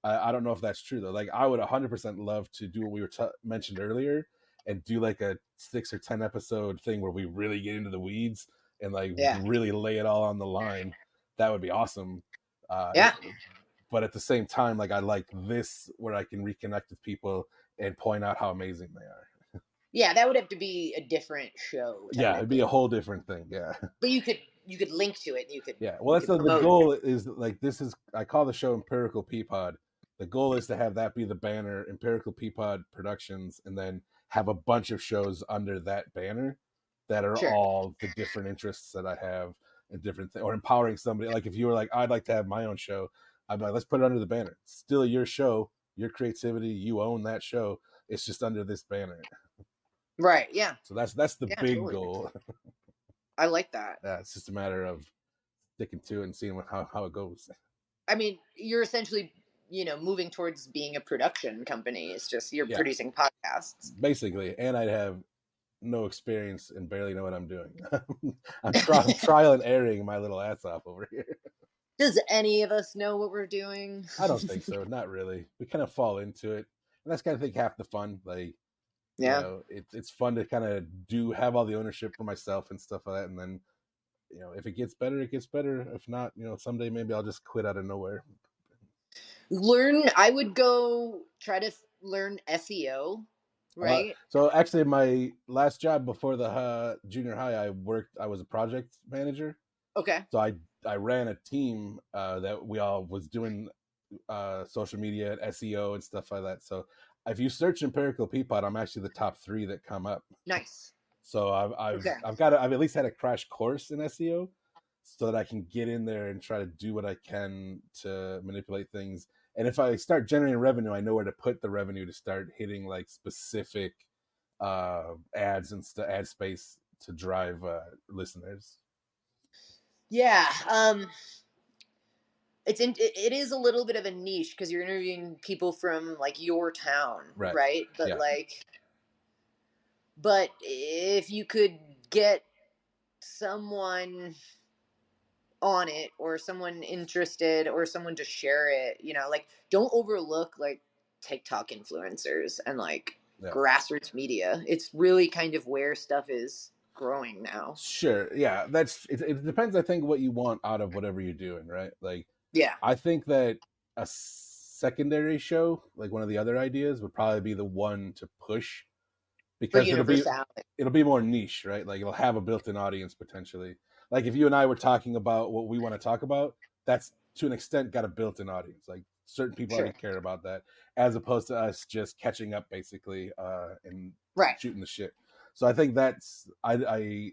I don't know if that's true though. Like I would 100% love to do what we were mentioned earlier, and do like a 6 or 10 episode thing where we really get into the weeds and like yeah, really lay it all on the line. That would be awesome. Uh, yeah. but at the same time, like I like this where I can reconnect with people and point out how amazing they are. Yeah, that would have to be a different show Yeah, it'd be a technically, whole different thing. Yeah. but you could link to it. And Yeah. Well, you that's could the promote. goal is like this is I call the show Empirical Peapod. The goal is to have that be the banner, Empirical Peapod Productions, and then have a bunch of shows under that banner that are Sure. all the different interests that I have and different or empowering somebody. Like if you were like, I'd like to have my own show, I'd be like, let's put it under the banner. It's still your show, your creativity, you own that show. It's just under this banner. Right. Yeah. So that's the Yeah. big Totally. goal. I like that. It's just a matter of sticking to it and seeing how it goes. I mean, you're essentially, moving towards being a production company. It's just you're Yeah, producing podcasts. basically. And I'd have no experience and barely know what I'm doing. I'm trial and erroring my little ass off over here. Does any of us know what we're doing? I don't think so. Not really. We kind of fall into it, and that's kind of think half the fun. Like Yeah. it's fun to kind of have all the ownership for myself and stuff like that, and then if it gets better, it gets better. If not, someday maybe I'll just quit out of nowhere. I would go try to learn SEO, right? So actually, my last job before the junior high, I was a project manager. Okay. So I ran a team that we all was doing social media and SEO and stuff like that. So if you search Empirical Peapod, I'm actually the top 3 that come up. Nice. So I've Okay. I've at least had a crash course in SEO so that I can get in there and try to do what I can to manipulate things. And if I start generating revenue, I know where to put the revenue to start hitting like specific ads and ad space to drive listeners. Yeah. It is a little bit of a niche because you're interviewing people from like your town, Right. right? Yeah. But if you could get someone on it or someone interested or someone to share it, like don't overlook like TikTok influencers and like Yeah. grassroots media. It's really kind of where stuff is growing now. Sure. Yeah. It depends, I think, what you want out of whatever you're doing, right? Like, Yeah. I think that a secondary show, like one of the other ideas, would probably be the one to push For because universality. it'll be more niche, right? Like it'll have a built-in audience potentially. Like if you and I were talking about what we want to talk about, that's to an extent got a built-in audience. Like certain people already Sure. care about that, as opposed to us just catching up basically and Right. shooting the shit. So I think that's I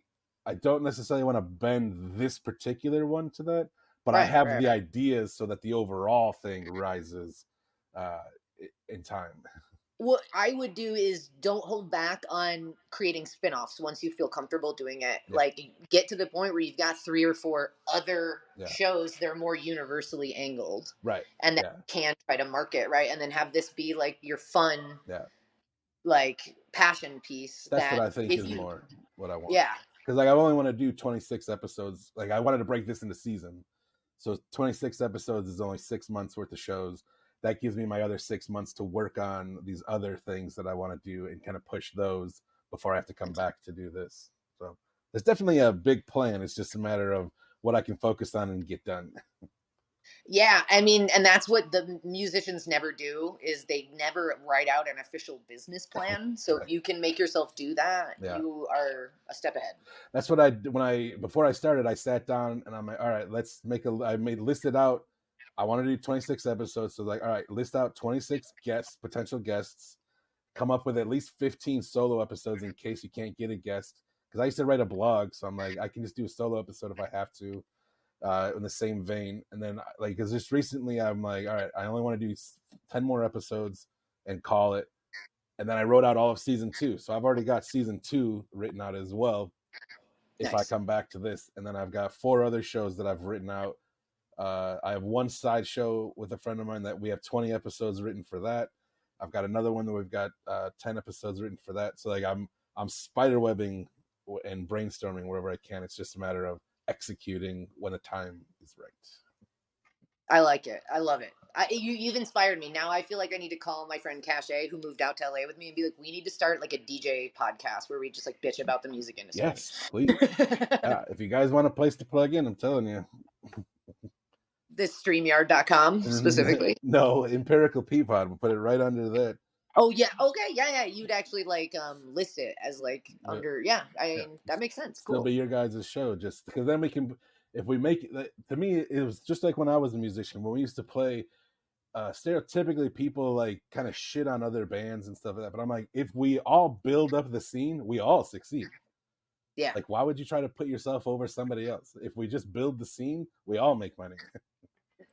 don't necessarily want to bend this particular one to that, but I Right. have Right. the Right. ideas so that the overall thing rises uh, in time. What I would do is don't hold back on creating spin-offs once you feel comfortable doing it. Yeah, Like get to the point where you've got 3 or 4 other yeah, shows that are more universally angled right, and that yeah, you can try to market, right? And then have this be like your fun, yeah. like passion piece That's what that I think if is you more what I want. yeah. because like I only want to do 26 episodes. Like I wanted to break this into season, so 26 episodes is only 6 months worth of shows. That gives me my other 6 months to work on these other things that I want to do and kind of push those before I have to come back to do this. So there's definitely a big plan. It's just a matter of what I can focus on and get done. Yeah, I mean, and that's what the musicians never do is they never write out an official business plan. So if Right. you can make yourself do that, Yeah. you are a step ahead. That's what I when I before I started, I sat down and I'm like, all right, let's make a I made listed out. I want to do 26 episodes. So like, all right, list out 26 guests, potential guests, come up with at least 15 solo episodes in case you can't get a guest. Because I used to write a blog, so I'm like, I can just do a solo episode if I have to, in the same vein. And then like, because just recently, I'm like, all right, I only want to do 10 more episodes and call it. And then I wrote out all of season 2, so I've already got season 2 written out as well if I Nice. come back to this. And then I've got 4 other shows that I've written out. I have one side show with a friend of mine that we have 20 episodes written for that. I've got another one that we've got 10 episodes written for that. So like I'm spider webbing and brainstorming wherever I can. It's just a matter of executing when the time is right. I like it. I love it. You've inspired me. Now I feel like I need to call my friend Cache, who moved out to LA with me, and be like, we need to start like a DJ podcast where we just like bitch about the music industry. Yes, please. If you guys want a place to plug in, I'm telling you. This StreamYard.com specifically. No, Empirical Peapod. We'll put it right under that. Oh yeah, okay, yeah. You'd actually like list it as like Yeah. under. Yeah, I Yeah. mean that makes sense. Still Cool. be your guys' show, just because then we can, if we make it, to me it was just like when I was a musician, when we used to play, stereotypically people like kind of shit on other bands and stuff like that, but I'm like, if we all build up the scene, we all succeed. Yeah. Like why would you try to put yourself over somebody else? If we just build the scene, we all make money.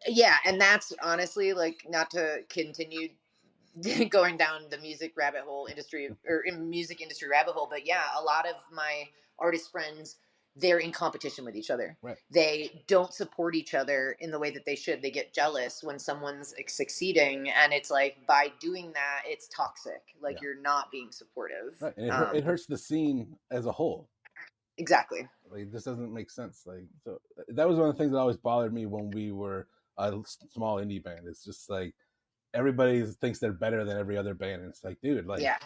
Yeah, and that's honestly like not to continue going down the music rabbit hole industry or in music industry rabbit hole, but yeah, a lot of my artist friends, they're in competition with each other. Right. They don't support each other in the way that they should. They get jealous when someone's like, succeeding, and it's like by doing that, it's toxic. Like Yeah. you're not being supportive. Right. And it hurts the scene as a whole. Exactly. Like it just doesn't make sense. Like so that was one of the things that always bothered me when we were a small indie band. It's just like everybody thinks they're better than every other band, and it's like, dude, like Yeah.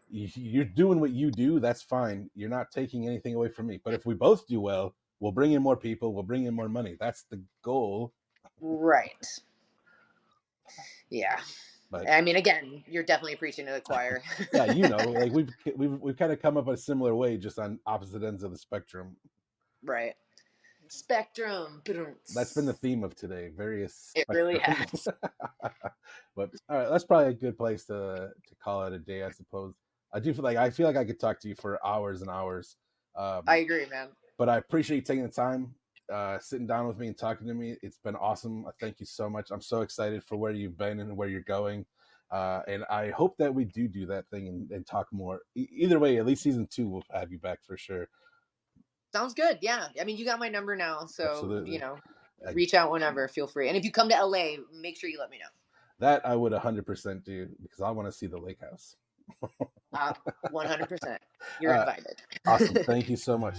you're doing what you do. That's fine. You're not taking anything away from me. But if we both do well, we'll bring in more people. We'll bring in more money. That's the goal. Right. Yeah. But I mean, again, you're definitely preaching to the choir. yeah, like we've kind of come up a similar way, just on opposite ends of the spectrum. Right. Spectrum. That's been the theme of today. Various. It really has. But all right, that's probably a good place to call it a day, I suppose. I feel like I could talk to you for hours and hours. I agree, man. But I appreciate you taking the time, sitting down with me and talking to me. It's been awesome. Thank you so much. I'm so excited for where you've been and where you're going. And I hope that we do that thing and talk more. Either way, at least season 2 will have you back for sure. Sounds good. Yeah. I mean, you got my number now, so Absolutely. reach out whenever. Feel free. And if you come to LA, make sure you let me know. That I would 100% do because I want to see the lake house. 100%. You're invited. Awesome. Thank you so much.